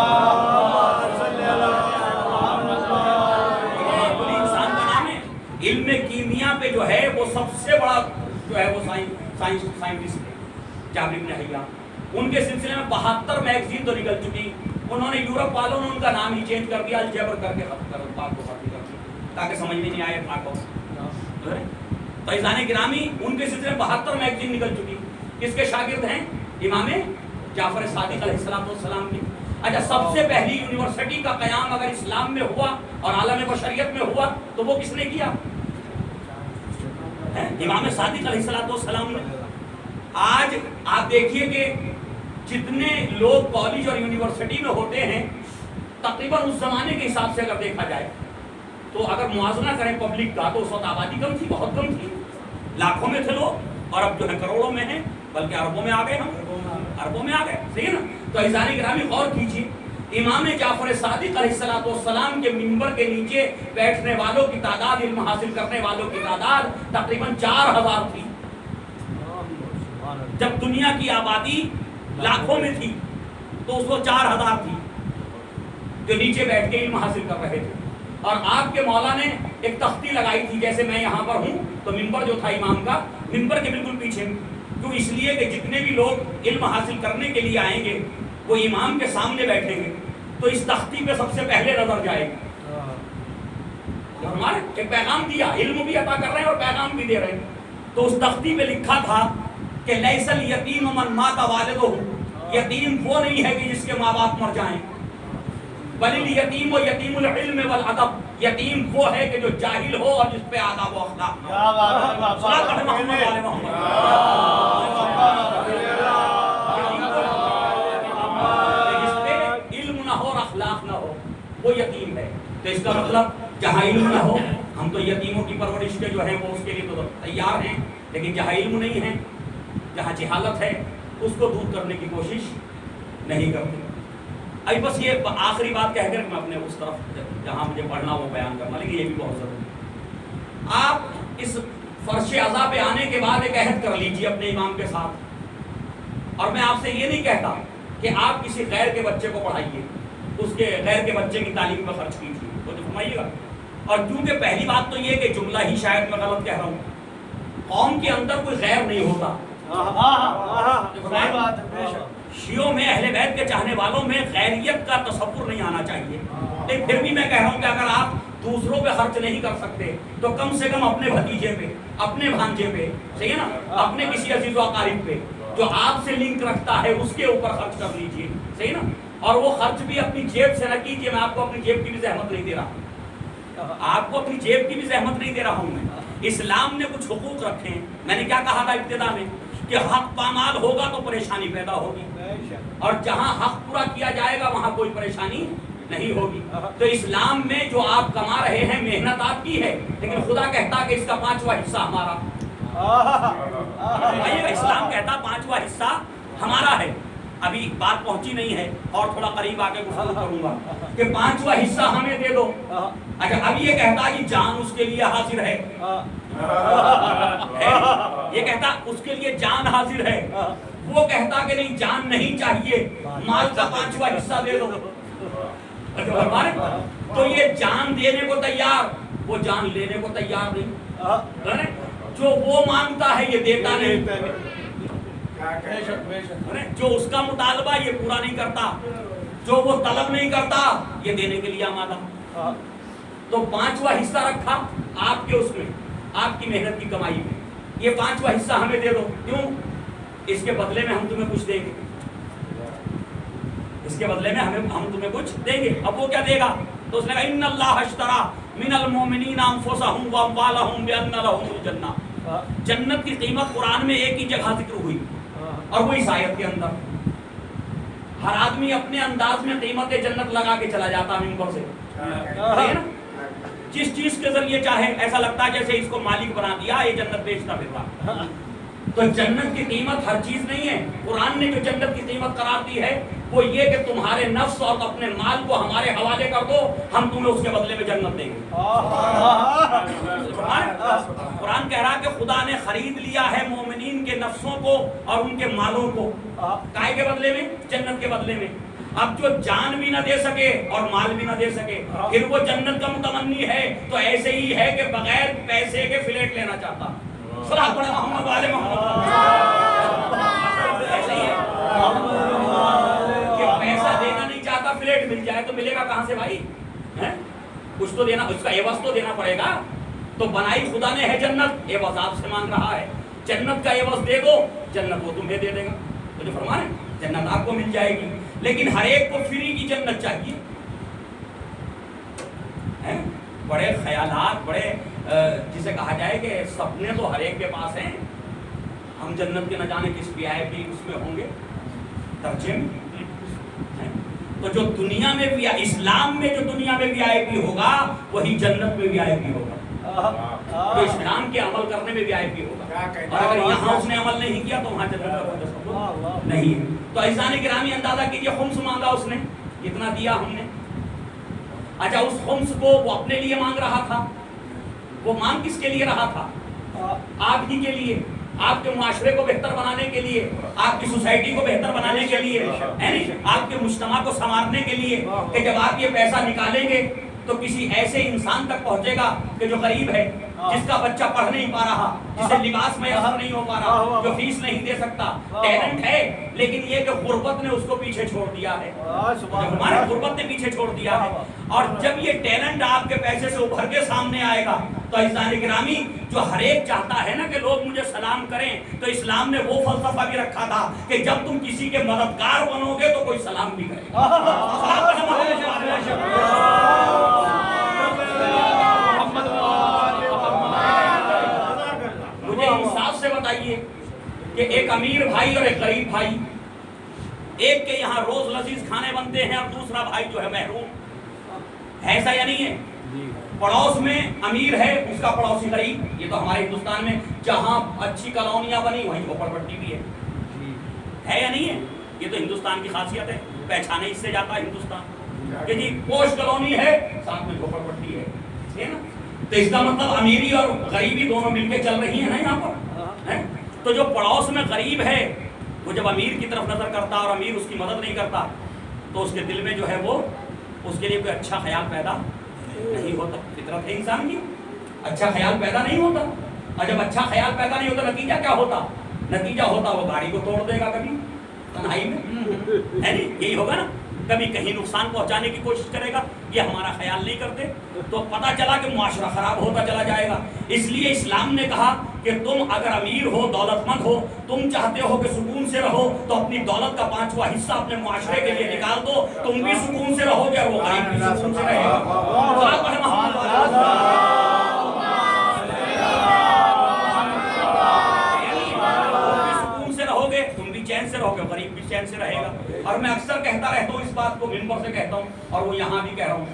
انسان کا نام ہے، علم کیمیا پہ جو ہے وہ سب سے بڑا جو ہے وہ سائنٹسٹ ہے جابر ابن حیان۔ ان کے سلسلے میں 72 میگزین تو نکل چکی، انہوں نے یورپ والوں نے ان کا نام ہی چینج کر دیا، الجبر کر کے ختم کر پاک کو ختم کر دیا تاکہ سمجھ میں نہیں آئے پاک کو۔ تو عزیزان گرامی ان کے سلسلے میں 72 میگزین نکل چکی، کس کے شاگرد ہیں؟ امام جعفر صادق علیہ السلام کی۔ اچھا، سب سے پہلی یونیورسٹی کا قیام اگر اسلام میں ہوا اور عالم بشریت میں ہوا تو وہ کس نے کیا؟ امام صادق علیہ السلام نے۔ آج آپ دیکھیے کہ جتنے لوگ کالج اور یونیورسٹی میں ہوتے ہیں تقریباً اس زمانے کے حساب سے اگر دیکھا جائے تو اگر موازنہ کریں پبلک کا تو اس وقت آبادی کم تھی، بہت کم تھی، لاکھوں میں تھے لوگ، اور اب جو ہے کروڑوں میں ہیں، بلکہ اربوں میں آ گئے، ہم اربوں میں آ گئے، صحیح ہے نا؟ تو عزیزان گرامی غور کیجیے، امام جعفر صادق علیہ السلام کے منبر کے نیچے بیٹھنے والوں کی تعداد، علم حاصل کرنے والوں کی تعداد تقریباً 4000 تھی، جب دنیا کی آبادی لاکھوں میں تھی تو اس وقت 4000 تھی جو نیچے بیٹھ کے علم حاصل کر رہے تھے۔ اور آپ کے مولا نے ایک تختی لگائی تھی، جیسے میں یہاں پر ہوں تو منبر جو تھا امام کا، منبر کے بالکل پیچھے، کیوں؟ اس لیے کہ جتنے بھی لوگ علم حاصل کرنے کے لیے آئیں گے وہ امام کے سامنے بیٹھیں گے تو اس تختی پہ سب سے پہلے نظر جائے گی۔ ہمارے ایک پیغام دیا، علم بھی عطا کر رہے ہیں اور پیغام بھی دے رہے ہیں، تو اس تختی پہ لکھا تھا کہ لیس الیتیم من مات والدہ، یتیم وہ نہیں ہے کہ جس کے ماں باپ مر جائیں، بل الیتیم و یتیم العلم والادب، یتیم وہ ہے کہ جو جاہل ہو اور جس پہ آداب و اخلاق نہ ہو۔ صلاۃ پڑھیں محمد وعلی محمد۔ جس پہ علم نہ ہو اور اخلاق نہ ہو وہ یتیم ہے۔ تو اس کا مطلب جہاں علم نہ ہو ہم تو یتیموں کی پرورش کے جو ہیں وہ اس کے لیے تو تیار ہیں، لیکن جہاں علم نہیں ہے، جہاں جہالت ہے، اس کو دور کرنے کی کوشش نہیں کرتے۔ ابھی بس یہ آخری بات کہہ کر میں اپنے اس طرف جہاں مجھے پڑھنا وہ بیان کرنا، لیکن یہ بھی بہت ضروری ہے۔ آپ اس فرش عزا پہ آنے کے بعد ایک عہد کر لیجیے اپنے امام کے ساتھ، اور میں آپ سے یہ نہیں کہتا کہ آپ کسی غیر کے بچے کو پڑھائیے، اس کے غیر کے بچے کی تعلیم پر خرچ کیجیے، تو فرمائیے گا۔ اور کیونکہ پہلی بات تو یہ کہ جملہ ہی شاید میں غلط کہہ رہا ہوں، قوم کے اندر کوئی غیر نہیں ہوتا۔ شیعوں میں، اہل بیت کے چاہنے والوں میں غیریت کا تصور نہیں آنا چاہیے، لیکن پھر بھی میں کہہ رہا ہوں کہ اگر آپ دوسروں پہ خرچ نہیں کر سکتے تو کم سے کم اپنے بھتیجے پہ، اپنے بھانجے پہ، صحیح ہے نا، اپنے کسی عزیز و اقارب پہ جو آپ سے لنک رکھتا ہے اس کے اوپر خرچ کر لیجیے، صحیح نا۔ اور وہ خرچ بھی اپنی جیب سے نہ کیجیے، میں آپ کو اپنی جیب کی بھی زحمت نہیں دے رہا، آپ کو اپنی جیب کی بھی زحمت نہیں دے رہا ہوں میں۔ اسلام نے کچھ حقوق رکھے ہیں، میں نے کیا کہا تھا ابتدا میں کہ حق پامال ہوگا تو پریشانی پیدا ہوگی، اور جہاں حق پورا کیا جائے گا وہاں کوئی پریشانی نہیں ہوگی۔ تو اسلام میں جو آپ کما رہے ہیں محنت آپ کی ہے، لیکن خدا کہتا کہ اس کا 5واں حصہ ہمارا، اسلام کہتا 5واں حصہ ہمارا ہے۔ ابھی بات پہنچی نہیں ہے اور تھوڑا قریب آ کے گفتگو کروں گا کہ 5واں حصہ ہمیں دے دو۔ اچھا اب یہ کہتا کہ جان اس کے لیے حاضر ہے، یہ کہتا اس کے لیے جان حاضر ہے، وہ کہتا کہ نہیں جان نہیں چاہیے، مال کا 5واں حصہ دے دو۔ تو یہ جان دینے کو تیار، وہ جان لینے کو تیار نہیں، جو وہ مانگتا ہے یہ دیتا نہیں، جو اس کا مطالبہ یہ پورا نہیں کرتا، جو وہ طلب نہیں کرتا یہ دینے کے لیے آمادہ۔ تو 5واں حصہ رکھا آپ کے اس میں، آپ کی محنت کی کمائی میں، یہ 5واں حصہ ہمیں دے دو، کیوں؟ اس کے بدلے میں ہم تمہیں کچھ دیں گے، اس کے بدلے میں ہم تمہیں کچھ دیں گے۔ اب وہ کیا دے گا؟ تو اس نے کہا ان اللہ اشترا من المؤمنین انفسهم واموالهم بان لهم الجنہ۔ جنت کی قیمت قرآن میں ایک ہی جگہ ذکر ہوئی، اور وہ اس آیت کے اندر۔ ہر آدمی اپنے انداز میں قیمت جنت لگا کے چلا جاتا ممبر سے، جس چیز کے ذریعے چاہے، ایسا لگتا ہے جیسے اس کو مالک بنا دیا، یہ جنت بیچتا پھر رہا۔ تو جنت کی قیمت ہر چیز نہیں ہے۔ قرآن نے جو جنت کی قیمت قرار دی ہے وہ یہ کہ تمہارے نفس اور اپنے مال کو ہمارے حوالے کر دو، ہم تمہیں اس کے بدلے میں جنت دیں گے۔ قرآن کہہ رہا کہ خدا نے خرید لیا ہے مومنین کے نفسوں کو اور ان کے مالوں کو، کائے کے بدلے میں؟ جنت کے بدلے میں۔ اب جو جان بھی نہ دے سکے اور مال بھی نہ دے سکے، پھر وہ جنت کا متمنی ہے تو ایسے ہی ہے کہ بغیر پیسے کے فلیٹ لینا چاہتا۔ صلاح پڑھے محمد والے محمد، ایسے ہی ہے کہ پیسہ دینا نہیں چاہتا، فلیٹ مل جائے تو ملے گا کہاں سے بھائی؟ کچھ تو دینا، اس کا عوض تو دینا پڑے گا۔ تو بنائی خدا نے ہے جنت، عوض آپ سے مانگ رہا ہے، جنت کا عوض دے دو، جنت وہ تمہیں دے دے گا۔ تو جو فرمایا جنت آپ کو مل جائے گی، لیکن ہر ایک کو فری کی جنت چاہیے۔ بڑے خیالات، بڑے جسے کہا جائے کہ سپنے تو ہر ایک کے پاس ہیں، ہم جنت کے نہ جانے کس VIP اس میں ہوں گے درجے میں۔ تو جو دنیا میں بھی، اسلام میں جو دنیا میں VIP ہوگا وہی جنت میں VIP ہوگا، تو اسلام کے عمل کرنے میں VIP ہوگا، اور اگر یہاں اس نے عمل نہیں کیا تو وہاں جنت کا کوئی تصور نہیں ہے۔ تو عزیزان گرامی اندازہ کیجیے، خمس مانگا اس نے، کتنا دیا ہم نے؟ اچھا اس خمس کو وہ اپنے لیے مانگ رہا تھا، وہ مانگ کس کے لیے رہا تھا؟ آپ ہی کے لیے، آپ کے معاشرے کو بہتر بنانے کے لیے، آپ کی سوسائٹی کو بہتر بنانے کے لیے، ہے نہیں، آپ کے مجتمع کو سنوارنے کے لیے، کہ جب آپ یہ پیسہ نکالیں گے تو کسی ایسے انسان تک پہنچے گا کہ جو غریب ہے، جس کا بچہ پڑھ نہیں پا رہا، جسے لباس میسر نہیں ہو پا رہا، جو فیس نہیں دے سکتا، ٹیلنٹ ہے لیکن یہ کہ غربت نے اس کو پیچھے چھوڑ دیا ہے، ہمارے غربت نے پیچھے چھوڑ دیا ہے۔ اور جب یہ ٹیلنٹ آپ کے پیسے سے ابھر کے سامنے آئے گا تو عزیزان گرامی، جو ہر ایک چاہتا ہے نا کہ لوگ مجھے سلام کریں، تو اسلام نے وہ فلسفہ بھی رکھا تھا کہ جب تم کسی کے مددگار بنو گے تو کوئی سلام بھی کرے گا۔ مجھے انصاف سے بتائیے کہ ایک امیر بھائی اور ایک غریب بھائی، ایک کے یہاں روز لذیذ کھانے بنتے ہیں اور دوسرا بھائی جو ہے محروم ہے، ایسا یا نہیں ہے؟
پڑوس میں امیر ہے اس کا پڑوسی غریب. یہ تو ہمارے ہندوستان میں جہاں اچھی کالونیاں بنی وہیں جھوپڑپٹی بھی ہے یا نہیں ہے؟ یہ تو ہندوستان کی خاصیت ہے, پہچانے اس سے جاتا ہے ہندوستان کہ جی پوش کالونی ہے ساتھ میں جھوپڑپٹی ہے نا. تو اس کا مطلب امیری اور غریبی دونوں مل کے چل رہی ہیں نا یہاں پر. تو جو پڑوس میں غریب ہے وہ جب امیر کی طرف نظر کرتا اور امیر اس کی مدد نہیں کرتا تو اس کے دل میں جو ہے وہ اس کے لیے کوئی اچھا خیال پیدا نہیں ہوتا. فطرت ہے انسان کی, اچھا خیال پیدا نہیں ہوتا. اور جب اچھا خیال پیدا نہیں ہوتا نتیجہ کیا ہوتا؟ نتیجہ ہوتا وہ گاڑی کو توڑ دے گا کبھی تنہائی میں, ہے نہیں؟ یہی ہوگا نا, کبھی کہیں نقصان پہنچانے کی کوشش کرے گا. یہ ہمارا خیال نہیں کرتے تو پتہ چلا کہ معاشرہ خراب ہوتا چلا جائے گا. اس لیے اسلام نے کہا کہ تم اگر امیر ہو, دولت مند ہو, تم چاہتے ہو کہ سکون سے رہو تو اپنی دولت کا 5واں حصہ اپنے معاشرے کے لیے نکال دو, تم بھی سکون سے رہو گے اور وہ غریب بھی سکون سے رہے گا. چین سے رہو گے, غریب بھی چین سے رہے گا. اور میں اکثر کہتا رہتا ہوں اس بات کو, ممبر سے کہتا ہوں اور وہ یہاں بھی کہہ رہا ہوں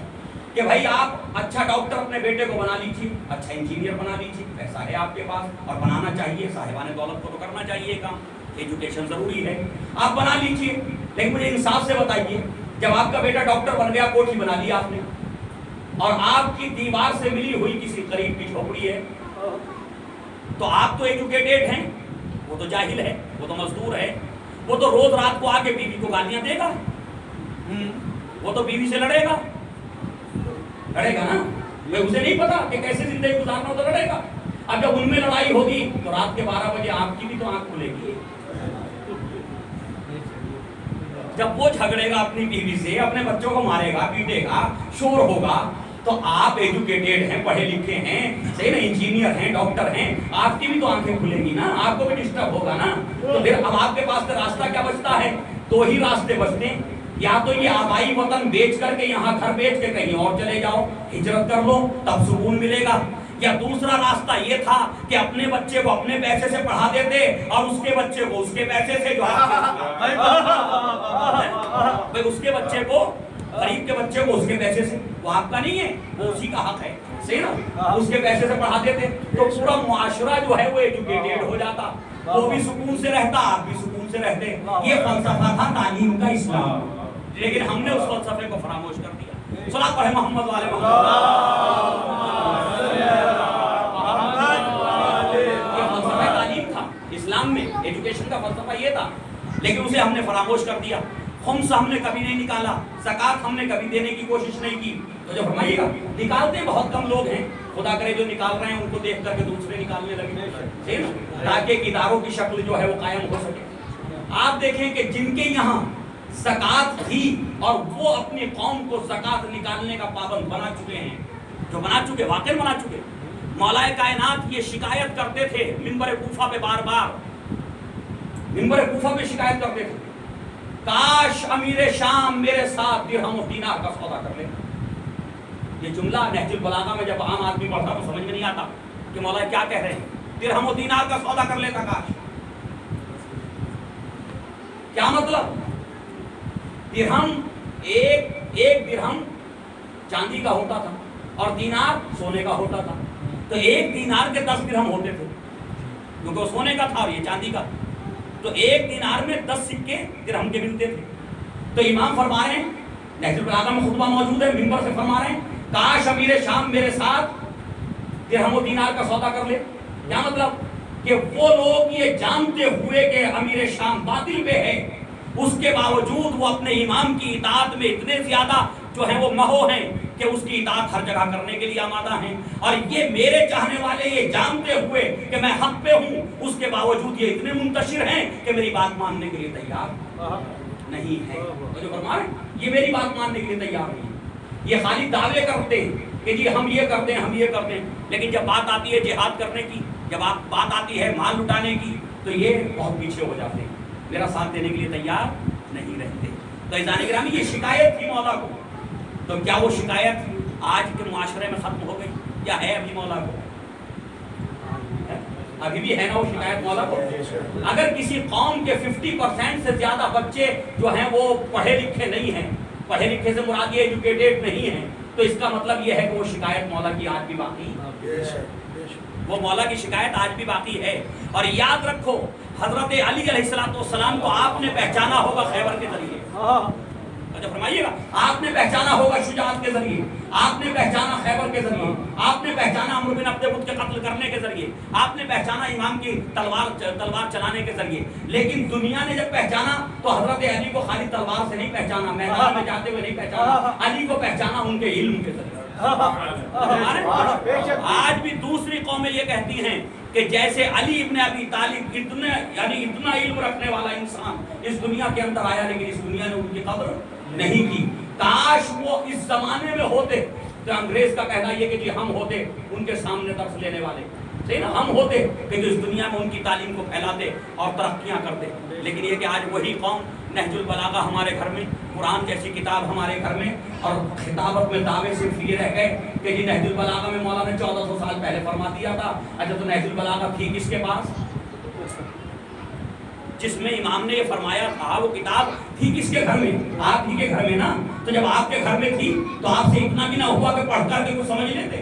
کہ بھائی آپ اچھا ڈاکٹر اپنے بیٹے کو بنا لیجیے, اچھا انجینئر بنا لیجیے, پیسہ ہے آپ کے پاس اور بنانا چاہیے, صاحبان دولت کو تو کرنا چاہیے کام, ایجوکیشن ضروری ہے, آپ بنا لیجیے. لیکن مجھے انصاف سے بتائیے, جب آپ کا بیٹا ڈاکٹر بن گیا, کوٹھی بنا لی آپ نے, اور آپ کی دیوار سے ملی ہوئی کسی غریب کی جھوپڑی ہے, تو آپ تو ایجوکیٹڈ ہیں, وہ تو جاہل ہے, وہ تو مزدور ہے, وہ تو روز رات کو آ کے بیوی کو گالیاں دے گا, وہ تو بیوی سے لڑے گا نا. میں اسے نہیں پتا کہ کیسے زندگی گزارنا, تو لڑے گا. اب جب ان میں لڑائی ہوگی تو رات کے 12 بجے آپ کی بھی تو آنکھ کھلے گی. جب وہ جھگڑے گا اپنی بیوی سے, اپنے بچوں کو مارے گا, پیٹے گا, شور ہوگا, تو آپ ایجوکیٹڈ ہیں, پڑھے لکھے ہیں, صحیح نا, انجینئر ہیں, ڈاکٹر ہیں, آپ کی بھی تو آنکھیں کھلیں گی نا, آپ کو بھی ڈسٹرب ہوگا نا. تو پھر اب آپ کے پاس راستہ کیا بچتا ہے؟ 2 ہی راستے بچتے ہیں, یا تو یہ آبائی وطن بیچ کر کے, یہاں گھر بیچ کے کہیں اور چلے جاؤ, ہجرت کر لو, تب سکون ملے گا. یا دوسرا راستہ یہ تھا کہ اپنے بچے کو اپنے پیسے سے پڑھا دیتے اور اس کے بچے کو اس کے پیسے سے, جو اس کے بچے کو, غریب کے بچے کو اس کے پیسے سے, وہ آپ کا نہیں ہے, وہ اسی کا حق ہے, صحیح نا, اس کے پیسے سے پڑھا دیتے تو پورا معاشرہ جو ہے وہ ایجوکیٹڈ ہو جاتا, وہ بھی سکون سے رہتا, آپ بھی سکون سے رہتے. یہ فلسفہ تھا تعلیم کا اسلام, لیکن ہم نے اس فلسفے کو فراموش کر دیا. صلاۃ پڑھے محمد والے محمد. یہ فلسفہ تعلیم تھا اسلام میں, ایجوکیشن کا فلسفہ یہ تھا, لیکن اسے ہم نے فراموش کر دیا. خمس ہم نے کبھی نہیں نکالا, زکات ہم نے کبھی دینے کی کوشش نہیں کی. تو جب فرمائیے گا, نکالتے بہت کم لوگ ہیں, خدا کرے جو نکال رہے ہیں ان کو دیکھ کر کے دوسرے نکالنے لگے, تاکہ اداروں کی شکل جو ہے وہ قائم ہو سکے. آپ دیکھیں کہ جن کے یہاں زکات تھی اور وہ اپنی قوم کو زکات نکالنے کا پابند بنا چکے ہیں, جو بنا چکے, واقعی بنا چکے. مولا کائنات یہ شکایت کرتے تھے منبر کوفہ پہ, بار بار منبر کوفہ پہ شکایت کرتے تھے, کاش امیر شام میرے ساتھ درہم و دینار کا سودا کر لے. یہ جملہ نہج البلاغہ میں جب عام آدمی پڑھتا تو سمجھ میں نہیں آتا کہ مولا کیا کہہ رہے ہیں, درہم و دینار کا سودا کر لیتا, کاش. کیا مطلب؟ درہم, ایک درہم چاندی کا ہوتا تھا اور دینار سونے کا ہوتا تھا. تو ایک دینار کے 10 درہم ہوتے تھے, کیونکہ وہ سونے کا تھا اور یہ چاندی کا. تو ایک دینار میں 10 سکے درہم کے ملتے تھے. تو امام فرما رہے ہیں, نہج البلاغہ میں خطبہ موجود ہے, منبر سے فرما رہے ہیں, کاش امیر شام میرے ساتھ درہم و دینار کا سودا کر لے. کیا مطلب؟ کہ وہ لوگ یہ جانتے ہوئے کہ امیر شام باطل پہ ہے, اس کے باوجود وہ اپنے امام کی اطاعت میں اتنے زیادہ جو ہیں وہ مہو ہیں کہ اس کی اطاعت ہر جگہ کرنے کے لیے آمادہ ہیں. اور یہ میرے چاہنے والے یہ جانتے ہوئے کہ میں حق پہ ہوں, اس کے باوجود یہ اتنے منتشر ہیں کہ میری بات ماننے کے لیے تیار نہیں ہے. تو جو فرما رہے ہیں, یہ میری بات ماننے کے لیے تیار نہیں ہے. یہ خالی دعوے کرتے ہیں کہ جی ہم یہ کرتے ہیں, ہم یہ کرتے ہیں, لیکن جب بات آتی ہے جہاد کرنے کی, جب بات آتی ہے مال لٹانے کی, تو یہ بہت پیچھے ہو جاتے ہیں, میرا ساتھ دینے کے لیے تیار نہیں رہتے. تو عزیزان گرامی, یہ شکایت تھی مولا کو. تو کیا وہ شکایت آج کے معاشرے میں ختم ہو گئی یا ہے ابھی مولا کو؟ ابھی بھی ہے نا وہ شکایت مولا کو. اگر کسی قوم کے 50% سے زیادہ بچے جو ہیں وہ پڑھے لکھے نہیں ہیں, پڑھے لکھے سے مراد یہ ایجوکیٹڈ نہیں ہیں, تو اس کا مطلب یہ ہے کہ وہ شکایت مولا کی آج بھی باقی، وہ مولا کی شکایت آج بھی باقی ہے۔ اور یاد رکھو حضرت علی علیہ السلام کو آپ نے پہچانا ہوگا خیبر کے ذریعے، اچھا فرمائیے گا، آپ نے پہچانا ہوگا شجاعت کے ذریعے، آپ نے پہچانا خیبر کے ذریعے، آپ نے پہچانا عمرو بن عبد ود کے قتل کرنے کے ذریعے، آپ نے پہچانا امام کی تلوار چلانے کے ذریعے۔ لیکن دنیا نے جب پہچانا تو حضرت علی کو خالی تلوار سے نہیں پہچانا، میدان میں جاتے ہوئے نہیں پہچانا، علی کو پہچانا ان کے علم کے ذریعے۔ آج بھی دوسری قومیں یہ کہتی ہیں کہ جیسے علی ابن ابی طالب اتنا علم رکھنے والا انسان اس دنیا کے اندر آیا، لیکن اس دنیا نے ان کی قدر نہیں کی۔ کاش وہ اس زمانے میں ہوتے تو انگریز کا کہنا یہ کہ جی ہم ہوتے ان کے سامنے درس لینے والے، صحیح نا، ہم ہوتے کہ جو اس دنیا میں ان کی تعلیم کو پھیلاتے اور ترقیاں کرتے۔ لیکن یہ کہ آج وہی قوم، نہج البلاغہ ہمارے گھر میں، قرآن جیسی کتاب ہمارے گھر میں، اور خطابت میں دعوے صرف یہ رہ گئے کہ جی نہج البلاغہ میں مولا نے 1400 سال پہلے فرما دیا تھا۔ اچھا تو نہج البلاغہ تھی کس کے پاس؟ جس میں امام نے یہ فرمایا تھا وہ کتاب تھی کس کے گھر میں؟ آپ ہی کے گھر میں نا۔ تو جب آپ کے گھر میں تھی تو آپ سے اتنا بھی نہ ہوا کہ پڑھ کر کے کچھ سمجھ لیتے؟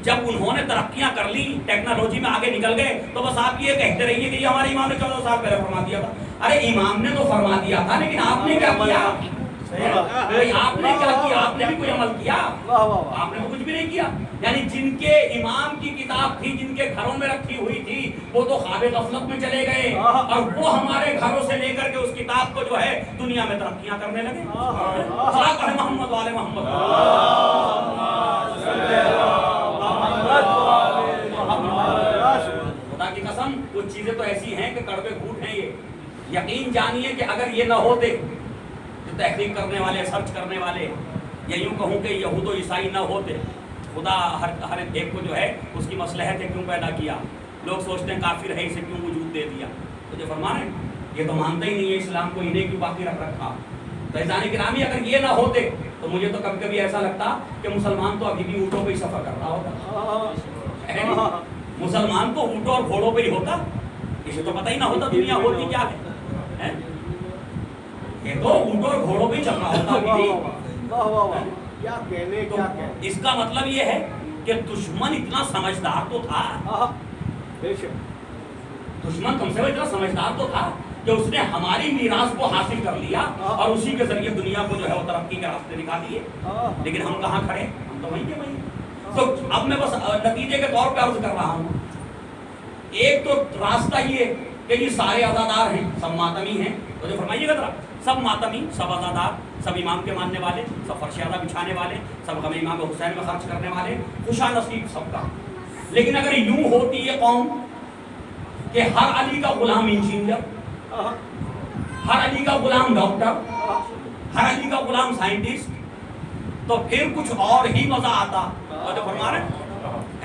جب انہوں نے ترقیاں کر لی، ٹیکنالوجی میں آگے نکل گئے، تو بس آپ یہ کہتے رہیے کہ یہ ہمارے امام نے 14 سال پہلے فرما دیا تھا۔ ارے امام نے تو فرما دیا تھا، لیکن آپ نے کیا کیا؟ آپ نے کیا کیا؟ آپ نے بھی کوئی عمل کیا؟ آپ نے تو کچھ بھی نہیں کیا۔ یعنی جن کے امام کی کتاب تھی، جن کے گھروں میں رکھی ہوئی تھی، وہ تو خواب غفلت میں چلے گئے، اور وہ ہمارے گھروں سے لے کر کے اس کتاب کو جو ہے دنیا میں ترقیاں کرنے لگے۔ محمد والے محمد، خدا کی قسم کچھ چیزیں تو ایسی ہیں کہ کڑوے گھوٹ ہیں۔ یہ یقین جانیے کہ اگر یہ نہ ہوتے، تحقیق کرنے والے، سرچ کرنے والے، یا یوں کہوں کہ یہود و عیسائی نہ ہوتے، خدا ہر ایک کو جو ہے اس کی مصلحت ہے کیوں پیدا کیا؟ لوگ سوچتے ہیں کافر ہے اسے کیوں وجود دے دیا؟ تو جو فرما رہے ہیں یہ تو مانتا ہی نہیں ہے اسلام کو، انہیں کیوں باقی رکھ رکھا؟ تو عزیزان گرامی اگر یہ نہ ہوتے تو مجھے تو کبھی کبھی ایسا لگتا کہ مسلمان تو ابھی بھی اونٹوں پہ ہی سفر کر رہا ہوتا۔ مسلمان تو اونٹوں اور گھوڑوں پہ ہی ہوتا، اسے تو پتہ ہی نہ ہوتا دنیا ہوتی کیا ہے۔ یہ تو اونٹوں اور گھوڑوں پہ ہی چل رہا ہوتا۔ تو اس کا مطلب یہ ہے کہ دشمن اتنا سمجھدار تو تھا، دشمن تم سے اتنا سمجھدار تو تھا کہ اس نے ہماری میراث کو حاصل کر لیا اور اسی کے ذریعے دنیا کو جو ہے وہ ترقی کے راستے دکھا دیے۔ لیکن ہم کہاں کھڑے؟ ہم تو وہیں کے وہیں۔ تو اب میں بس نتیجے کے طور پہ عرض کر رہا ہوں، ایک تو راستہ یہ کہ یہ سارے عزادار ہیں، سب ماتمی ہیں، تو جو فرمائیے گا ذرا، سب ماتمی، سب عزادار، سب امام کے ماننے والے، سب فرشیادہ بچھانے والے، سب غم امام حسین میں خرچ کرنے والے، خوشا نصیب سب کا۔ لیکن اگر یوں ہوتی یہ قوم کہ ہر علی کا غلام انجینئر، ہر علی کا غلام ڈاکٹر، ہر علی کا غلام سائنٹسٹ، تو پھر کچھ اور ہی مزہ آتا۔ اور جو فرما رہے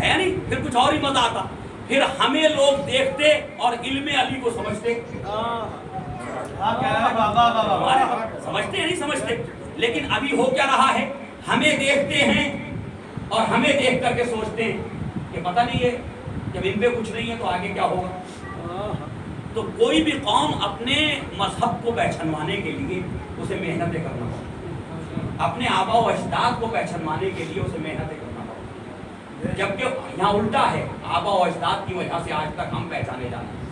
ہیں نہیں، پھر کچھ اور ہی مزہ آتا، پھر ہمیں لوگ دیکھتے اور علم علی کو سمجھتے۔ سمجھتے نہیں سمجھتے، لیکن ابھی ہو کیا رہا ہے، ہمیں دیکھتے ہیں اور ہمیں دیکھ کر کے سوچتے ہیں کہ پتہ نہیں ہے جب ان پہ کچھ نہیں ہے تو آگے کیا ہوگا۔ تو کوئی بھی قوم اپنے مذہب کو پہچانوانے کے لیے اسے محنتیں کرنا ہوگا، اپنے آبا و اجداد کو پہچانوانے کے لیے اسے محنتیں کرنا ہوگا، جبکہ یہاں الٹا ہے، آبا و اجداد کی وجہ سے آج تک ہم پہچانے جا رہے ہیں،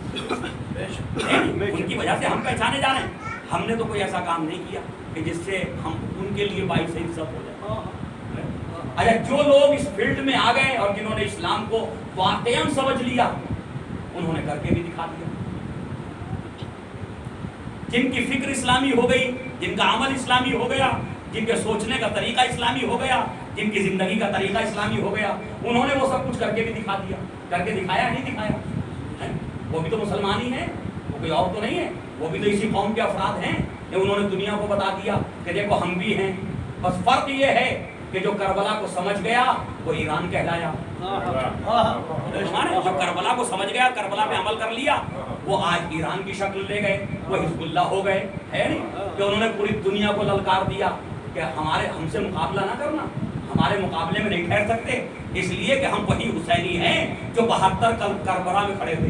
ان کی وجہ سے ہم پہچانے جا رہے ہیں۔ ہم نے تو کوئی ایسا کام نہیں کیا کہ جس سے ہم ان کے لیے باعث عزت ہو جائے۔ اچھا جو لوگ اس فیلڈ میں آ گئے اور جنہوں نے اسلام کو واقعاً سمجھ لیا، انہوں نے کر کے بھی دکھا دیا۔ جن کی فکر اسلامی ہو گئی، جن کا عمل اسلامی ہو گیا، جن کے سوچنے کا طریقہ اسلامی ہو گیا، جن کی زندگی کا طریقہ اسلامی ہو گیا، انہوں نے وہ سب کچھ کر کے بھی دکھا دیا۔ کر کے دکھایا نہیں دکھایا؟ وہ بھی تو مسلمان ہی ہیں، وہ کوئی اور تو نہیں ہے، وہ بھی تو اسی قوم کے افراد ہیں کہ انہوں نے دنیا کو بتا دیا کہ دیکھو ہم بھی ہیں۔ بس فرق یہ ہے کہ جو کربلا کو سمجھ گیا وہ ایران کہلایا، جو کربلا کو سمجھ گیا، کربلا پہ عمل کر لیا، وہ آج ایران کی شکل لے گئے، وہ حزب اللہ ہو گئے، ہے نہیں کہ انہوں نے پوری دنیا کو للکار دیا کہ ہم سے مقابلہ نہ کرنا، ہمارے مقابلے میں نہیں ٹھہر سکتے، اس لیے کہ ہم وہی حسینی ہیں جو 72 کربلا میں کھڑے تھے،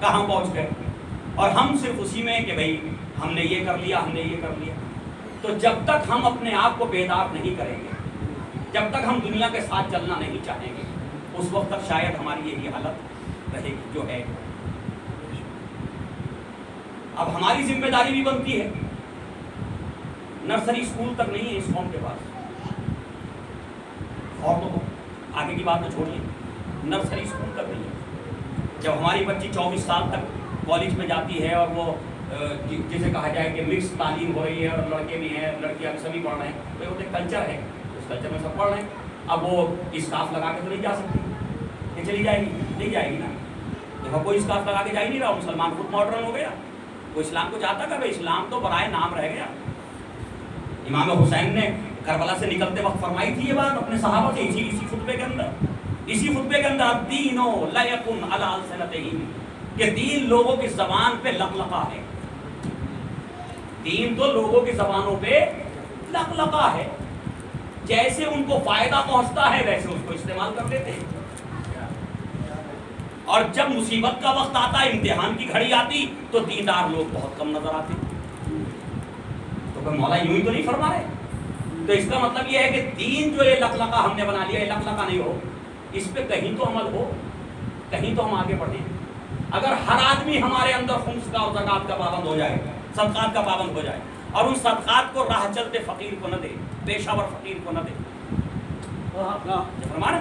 کہاں پہنچ گئے، اور ہم صرف اسی میں کہ بھائی ہم نے یہ کر لیا، ہم نے یہ کر لیا. تو جب تک ہم اپنے آپ کو بیدار نہیں کریں گے، جب تک ہم دنیا کے ساتھ چلنا نہیں چاہیں گے، اس وقت تک شاید ہماری یہی حالت رہے گی جو ہے. اب ہماری ذمہ داری بھی بنتی ہے، نرسری اسکول تک نہیں ہے اس قوم کے پاس، اور تو آگے کی بات تو چھوڑیے، نرسری اسکول تک نہیں ہے. جب ہماری بچی 24 سال تک کالج میں جاتی ہے، اور وہ جسے کہا جائے کہ مکس تعلیم ہو رہی ہے، اور لڑکے بھی ہیں لڑکیاں بھی سبھی پڑھ رہے ہیں، تو وہ ایک کلچر ہے، اس کلچر میں سب پڑھ رہے ہیں. اب وہ اسکارف لگا کے تو نہیں جا سکتی کہ چلی جائے گی، نہیں جائے گی نا. دیکھو کوئی اسکارف لگا کے جا ہی نہیں رہا. مسلمان خود ماڈرن ہو گیا، وہ اسلام کو چاہتا کہ اسلام تو برائے نام رہ گیا. امام حسین نے کربلا سے نکلتے وقت فرمائی تھی یہ بات اپنے صحابہ سے، اسی خطبے کے اندر الدین لا یکن علی السنتہم، کہ دین لوگوں کی زبان پہ لقلقہ ہے. دین تو لوگوں کی زبانوں پہ لقلقہ ہے، جیسے ان کو فائدہ پہنچتا ہے ویسے اس کو استعمال کر لیتے ہیں. اور جب مصیبت کا وقت آتا ہے، امتحان کی گھڑی آتی، تو دیندار لوگ بہت کم نظر آتے. تو کوئی مولا یوں ہی تو نہیں فرما رہے. تو اس کا مطلب یہ ہے کہ دین جو یہ لقلقہ ہم نے بنا لیا، یہ لقلقہ نہیں ہو، اس پہ کہیں تو عمل ہو، کہیں تو ہم آگے بڑھیں. اگر ہر آدمی ہمارے اندر خمس کا اور زکات کا پابند ہو جائے، صدقات کا پابند ہو جائے، اور ان صدقات کو راہ چلتے فقیر کو نہ دے، پیشہ ور فقیر کو نہ دے، فرمانا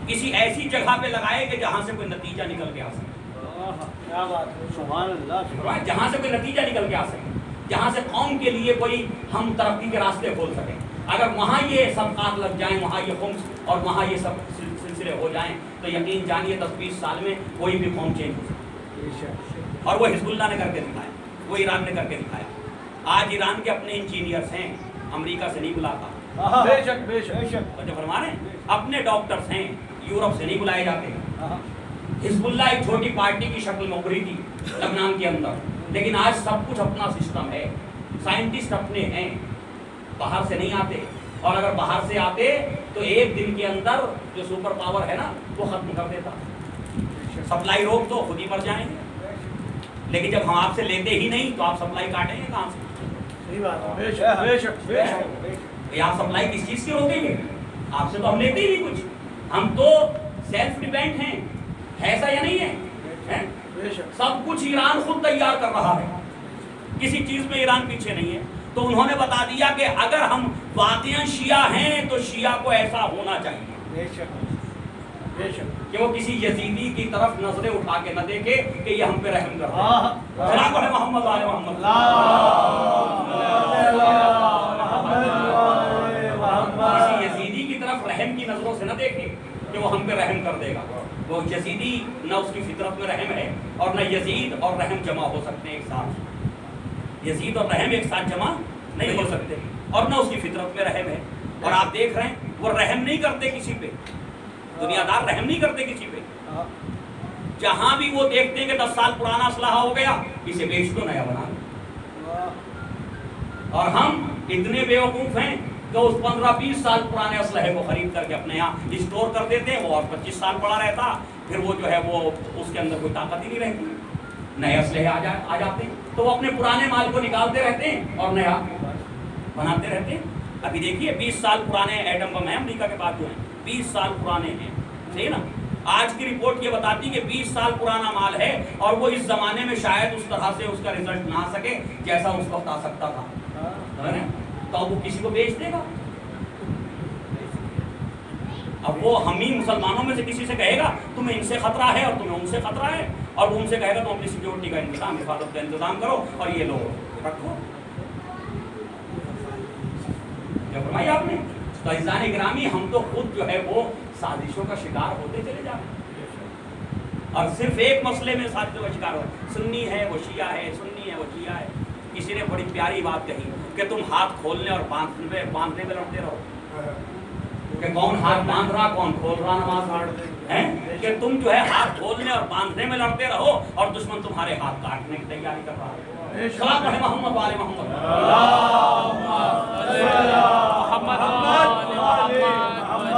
کسی ایسی جگہ پہ لگائے کہ جہاں سے کوئی نتیجہ نکل کے آ سکے.
کیا بات ہے، سبحان اللہ.
جہاں سے کوئی نتیجہ نکل کے آ سکے، جہاں سے قوم کے لیے کوئی ہم ترقی کے راستے کھول سکیں. اگر وہاں یہ صدقات لگ جائیں، وہاں یہ خمس اور وہاں یہ سب سلسلے ہو جائیں، تو یقین جانیے 10-20 سال میں کوئی بھی قوم چینج ہو سکتی. اور وہ حزب اللہ نے کر کے دکھایا، وہ ایران نے کر کے دکھایا. آج ایران کے اپنے انجینئرس ہیں، امریکہ سے نہیں بلاتا.
بے شک بے شک.
جو فرما رہے ہیں اپنے ڈاکٹرز ہیں، یورپ سے نہیں بلائے جاتے. حزب اللہ ایک چھوٹی پارٹی کی شکل میں ابھری تھی لبنان کے اندر، لیکن آج سب کچھ اپنا سسٹم ہے، سائنٹسٹ اپنے ہیں، باہر سے نہیں آتے. اور اگر باہر سے آتے تو ایک دن کے اندر جو سپر پاور ہے نا وہ ختم کر دیتا. سپلائی روک تو خود ہی مر جائیں گے. لیکن جب ہم آپ سے لیتے ہی نہیں تو آپ سپلائی کاٹیں گے کہاں سے؟
صحیح بات ہے. بے شک بے شک بے شک.
آپ سپلائی کس چیز کی روکیں گے؟ آپ سے تو ہم لیتے ہی نہیں کچھ. ہم تو سیلف ڈیپینڈ ہیں، ایسا یا نہیں ہے؟ سب کچھ ایران خود تیار کر رہا ہے، کسی چیز میں ایران پیچھے نہیں ہے. تو انہوں نے بتا دیا کہ اگر ہم واقعا شیعہ ہیں تو شیعہ کو ایسا ہونا چاہیے
بے شک بے شک
کہ وہ کسی یزیدی کی طرف نظریں اٹھا کے نہ دیکھے کہ یہ ہم پہ رحم کر رہا ہے. جناب محمد آل محمد. کسی یزیدی کی طرف رحم کی نظروں سے نہ دیکھے کہ وہ ہم پہ رحم کر دے گا. وہ یزیدی نہ اس کی فطرت میں رحم ہے، اور نہ یزید اور رحم جمع ہو سکتے ہیں ایک ساتھ. یزید اور رحم ایک ساتھ جمع نہیں ہو سکتے، اور نہ اس کی فطرت میں رحم ہے. اور آپ دیکھ رہے ہیں وہ رحم نہیں کرتے کسی پہ، دنیا دار رحم نہیں کرتے کسی پہ. جہاں بھی وہ دیکھتے ہیں کہ 10 سال پرانا اسلحہ ہو گیا، اسے بیچ دو، نیا بنا دو. اور ہم اتنے بیوقوف ہیں کہ اس 15-20 سال پرانے اسلحے کو خرید کر کے اپنے یہاں اسٹور کر دیتے ہیں، وہ اور 25 سال پڑا رہتا، پھر وہ جو ہے وہ اس کے اندر کوئی طاقت ہی نہیں رہتی. نئے اسلحے آ جاتے ہیں تو وہ اپنے پرانے مال کو نکالتے رہتے ہیں اور نیا بناتے رہتے ہیں. ابھی دیکھیے 20 سال پرانے ایٹم بم ہیں امریکہ کے پاس جو ہیں، 20 سال پرانے ہیں، صحیح نا. آج کی رپورٹ یہ بتاتی کہ 20 سال پرانا مال ہے، اور وہ اس زمانے میں شاید اس طرح سے اس کا رزلٹ نہ آ سکے جیسا اس وقت آ سکتا تھا. تو وہ کسی کو بیچ دے گا. اب وہ ہم ہی مسلمانوں میں سے کسی سے کہے گا تمہیں ان سے خطرہ ہے اور تمہیں ان سے خطرہ ہے، اور وہ ان سے کہے گا تم اپنی سیکورٹی کا انتظام، حفاظت کا انتظام کرو اور یہ لو رکھو. کیا فرمایا آپ نے؟ تو عزیزان گرامی، ہم تو خود جو ہے وہ سازشوں کا شکار ہوتے چلے جا رہے ہیں، اور صرف ایک مسئلے میں سازشوں کا شکار ہو. سنی ہے وہ شیعہ ہے، سنی ہے وہ شیعہ ہے. کسی نے بڑی پیاری بات کہی کہ تم ہاتھ کھولنے اور باندھنے میں لڑتے رہو، کہ کون ہاتھ باندھ رہا کون کھول رہا نماز ہے، کہ تم جو ہے ہاتھ کھولنے اور باندھنے میں لڑتے رہو اور دشمن تمہارے ہاتھ کاٹنے کی تیاری کر رہا ہے. صلاۃ علی محمد وعلی محمد.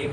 1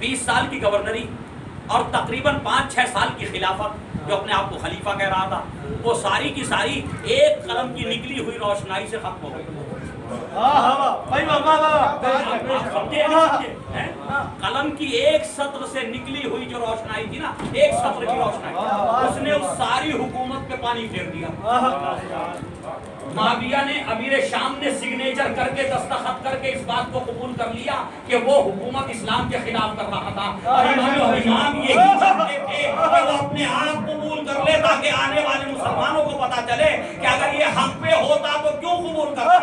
20 سال کی گورنری اور تقریباً 5-6 سال کی خلافت، جو اپنے آپ کو خلیفہ کہہ رہا تھا، وہ ساری کی ساری ایک قلم کی نکلی ہوئی روشنائی سے ختم ہو گئی۔ قلم کی ایک سطر سے نکلی ہوئی جو روشنائی تھی نا، ایک سطر کی روشنائی، اس نے اس ساری حکومت پہ پانی پھیر دیا۔ معاویہ نے، امیر شام نے سگنیچر کر کے، دستخط کر کے اس بات کو قبول کر لیا کہ وہ حکومت اسلام کے خلاف کر رہا تھا، اور امام یہی چاہتے تھے کہ وہ اپنے آپ قبول کر لے تاکہ آنے والے مسلمانوں کو پتا چلے کہ اگر یہ حق پہ ہوتا تو کیوں قبول کرتا۔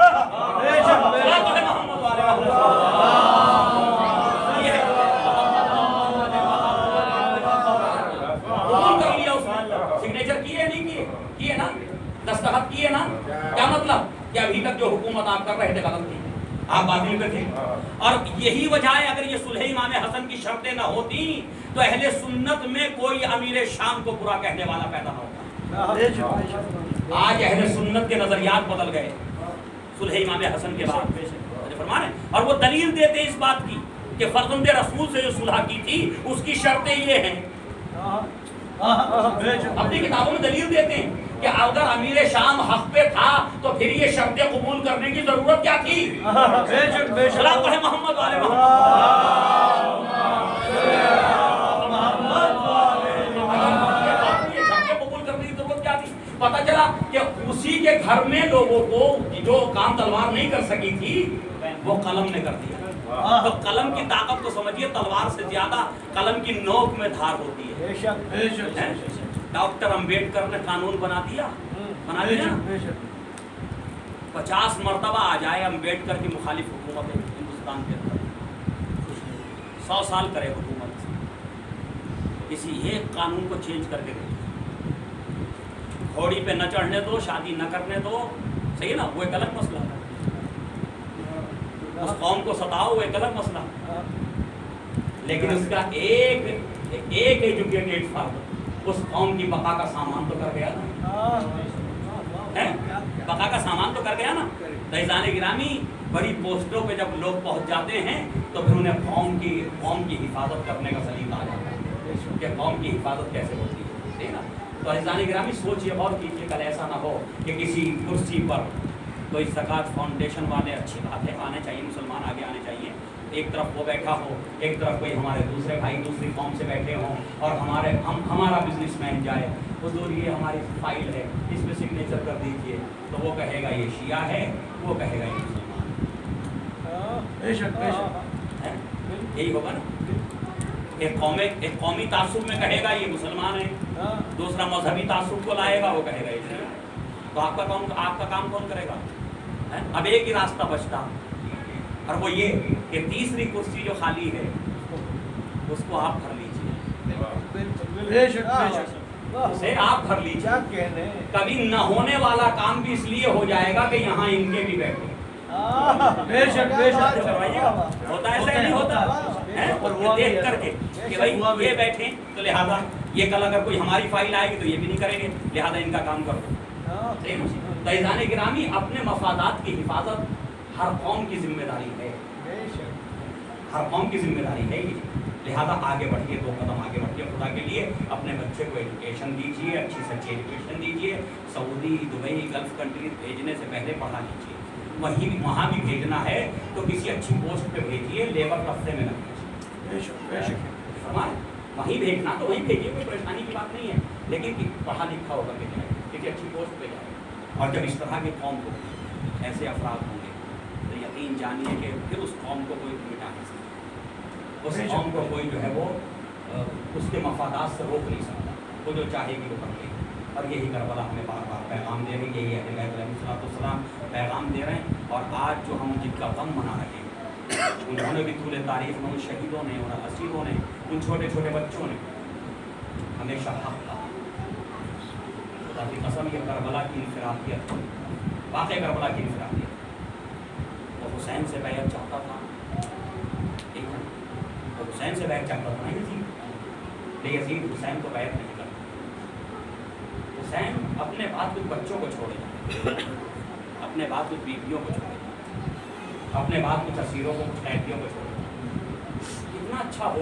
محمد والے قبول کر لیا، اس نے سگنیچر کیے نہیں کیے؟ کیے نا، دستخط کیے نا۔ کیا مطلب کہ ابھی تک جو حکومت آپ کر رہے تھے غلط تھی، آپ باطل پہ تھے، اور یہی وجہ ہے اگر یہ صلح امام حسن کی شرطیں نہ ہوتی تو اہل سنت میں کوئی امیر شام کو برا کہنے والا پیدا نہ ہوتا۔ آج اہل سنت کے نظریات بدل گئے صلح امام حسن کے بعد، فرمان ہے، اور وہ دلیل دیتے اس بات کی کہ فرزند رسول سے جو صلح کی تھی اس کی شرطیں یہ ہیں، اپنی کتابوں میں دلیل دیتے ہیں کہ اگر امیر شام حق پہ تھا تو پھر یہ شرطیں قبول کرنے کی ضرورت کیا تھی؟ صلاۃ پڑھیں محمد والے یہ شرطیں قبول کرنے کی ضرورت کیا تھی؟ پتہ چلا کہ اسی کے گھر میں لوگوں کو جو کام تلوار نہیں کر سکی تھی وہ قلم نے کر دیا۔ تو قلم کی طاقت کو سمجھیے، تلوار سے زیادہ قلم کی نوک میں دھار ہوتی ہے۔ ڈاکٹر امبیڈکر نے قانون بنا دیا 50 مرتبہ آ جائے امبیڈکر کی مخالف حکومت ہندوستان کے اندر، 100 سال کرے حکومت، کسی ایک قانون کو چینج کر کے دے، گھوڑی پہ نہ چڑھنے دو، شادی نہ کرنے دو، صحیح نا، وہ ایک الگ مسئلہ ہے، اس قوم کو ستاؤ وہ ایک الگ مسئلہ، لیکن اس کا ایک ایجوکیٹڈ فرد اس قوم کی بقا کا سامان تو کر گیا نا، بقا کا سامان تو کر گیا نا۔ عزیزان گرامی، بڑی پوسٹوں پہ جب لوگ پہنچ جاتے ہیں تو پھر انہیں قوم کی حفاظت کرنے کا سلیقہ آ جاتا ہے کہ قوم کی حفاظت کیسے ہوتی ہے، ٹھیک ہے۔ تو عزیزان گرامی سوچیے، غور کیجیے، کل ایسا نہ ہو کہ کسی کرسی پر کوئی زکوٰۃ فاؤنڈیشن والے، اچھی بات ہے، آنے چاہیے، مسلمان آگے آنے چاہیے، ایک طرف وہ بیٹھا ہو، ایک طرف کوئی ہمارے دوسرے بھائی دوسری قوم سے بیٹھے ہوں اور ہمارا بزنس مین جائے، حضور یہ ہماری فائل ہے، اس پہ سگنیچر کر دیجئے، تو وہ کہے گا یہ شیعہ ہے، وہ کہے گا یہ مسلمان ہے، یہی ہوگا نا۔ ایک قومی تعصب میں کہے گا یہ مسلمان ہے، دوسرا مذہبی تعصب کو لائے گا، وہ کہے گا یہ شیعہ، تو آپ کا کام کون کرے گا؟ اب ایک ہی راستہ بچتا، اور وہ یہ کہ تیسری کرسی جو خالی ہے اس کو آپ بھر لیجیے، اسے آپ بھر لیجیے، کبھی نہ ہونے والا کام بھی اس لیے ہو جائے گا کہ یہاں ان کے بھی بیٹھے، ہوتا ایسا ہی نہیں ہوتا، اور دیکھ کر کے کہ بھائی یہ بیٹھیں تو لہذا یہ کل اگر کوئی ہماری فائل آئے گی تو یہ بھی نہیں کریں گے، لہذا ان کا کام کر دو۔ عزیزان گرامی، اپنے مفادات کی حفاظت ہر قوم کی ذمہ داری ہے، ہر قوم کی ذمہ داری ہے یہ، لہذا آگے بڑھیے، 2 قدم آگے بڑھیے، خدا کے لیے اپنے بچے کو ایجوکیشن دیجیے، اچھی سے اچھی ایجوکیشن دیجیے، سعودی، دبئی، گلف کنٹری بھیجنے سے پہلے پڑھا لیجیے، وہاں بھی بھیجنا ہے تو کسی اچھی پوسٹ پہ بھیجیے، لیبر رفتے میں نہ بھیجیے، وہیں بھیجنا تو وہیں بھیجیے، کوئی پریشانی کی بات نہیں ہے، لیکن پڑھا لکھا ہوگا کہ جائے، کسی اچھی پوسٹ پہ جائے، اور جب اس طرح کی قوم کو ایسے افراد ہوں گے تو یقین جانیے کہ پھر اس قوم کو کوئی مٹا نہیں سکتا، اس قوم کو کوئی جو ہے وہ اس کے مفادات سے روک نہیں سکتا، وہ جو چاہے گی وہ کر لے گی، اور یہی کربلا ہمیں بار بار پیغام دے رہی ہے، یہی اہل بیت علیہ السلام پیغام دے رہے ہیں، اور آج جو ہم جن کا غم منا رہے ہیں انہوں نے بھی طول تاریخ میں، ان شہیدوں نے، ان اسیروں نے، ان چھوٹے چھوٹے بچوں نے ہمیشہ حق کہا، خدا کی قسم یہ کربلا کی انفرادیت، واقع کربلا کی انفرادیت، وہ حسین سے بیعت چاہتا تھا، وہ حسین سے بیعت چاہتا تھا نا یزید، لیکن یزید حسین کو بیعت نہیں کرتا، حسین اپنے بعد کچھ بچوں کو چھوڑے، اپنے بعد کچھ بیویوں کو چھوڑے، اپنے بعد کچھ اسیروں کو، کچھ قیدیوں کو چھوڑے، اتنا اچھا ہو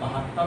72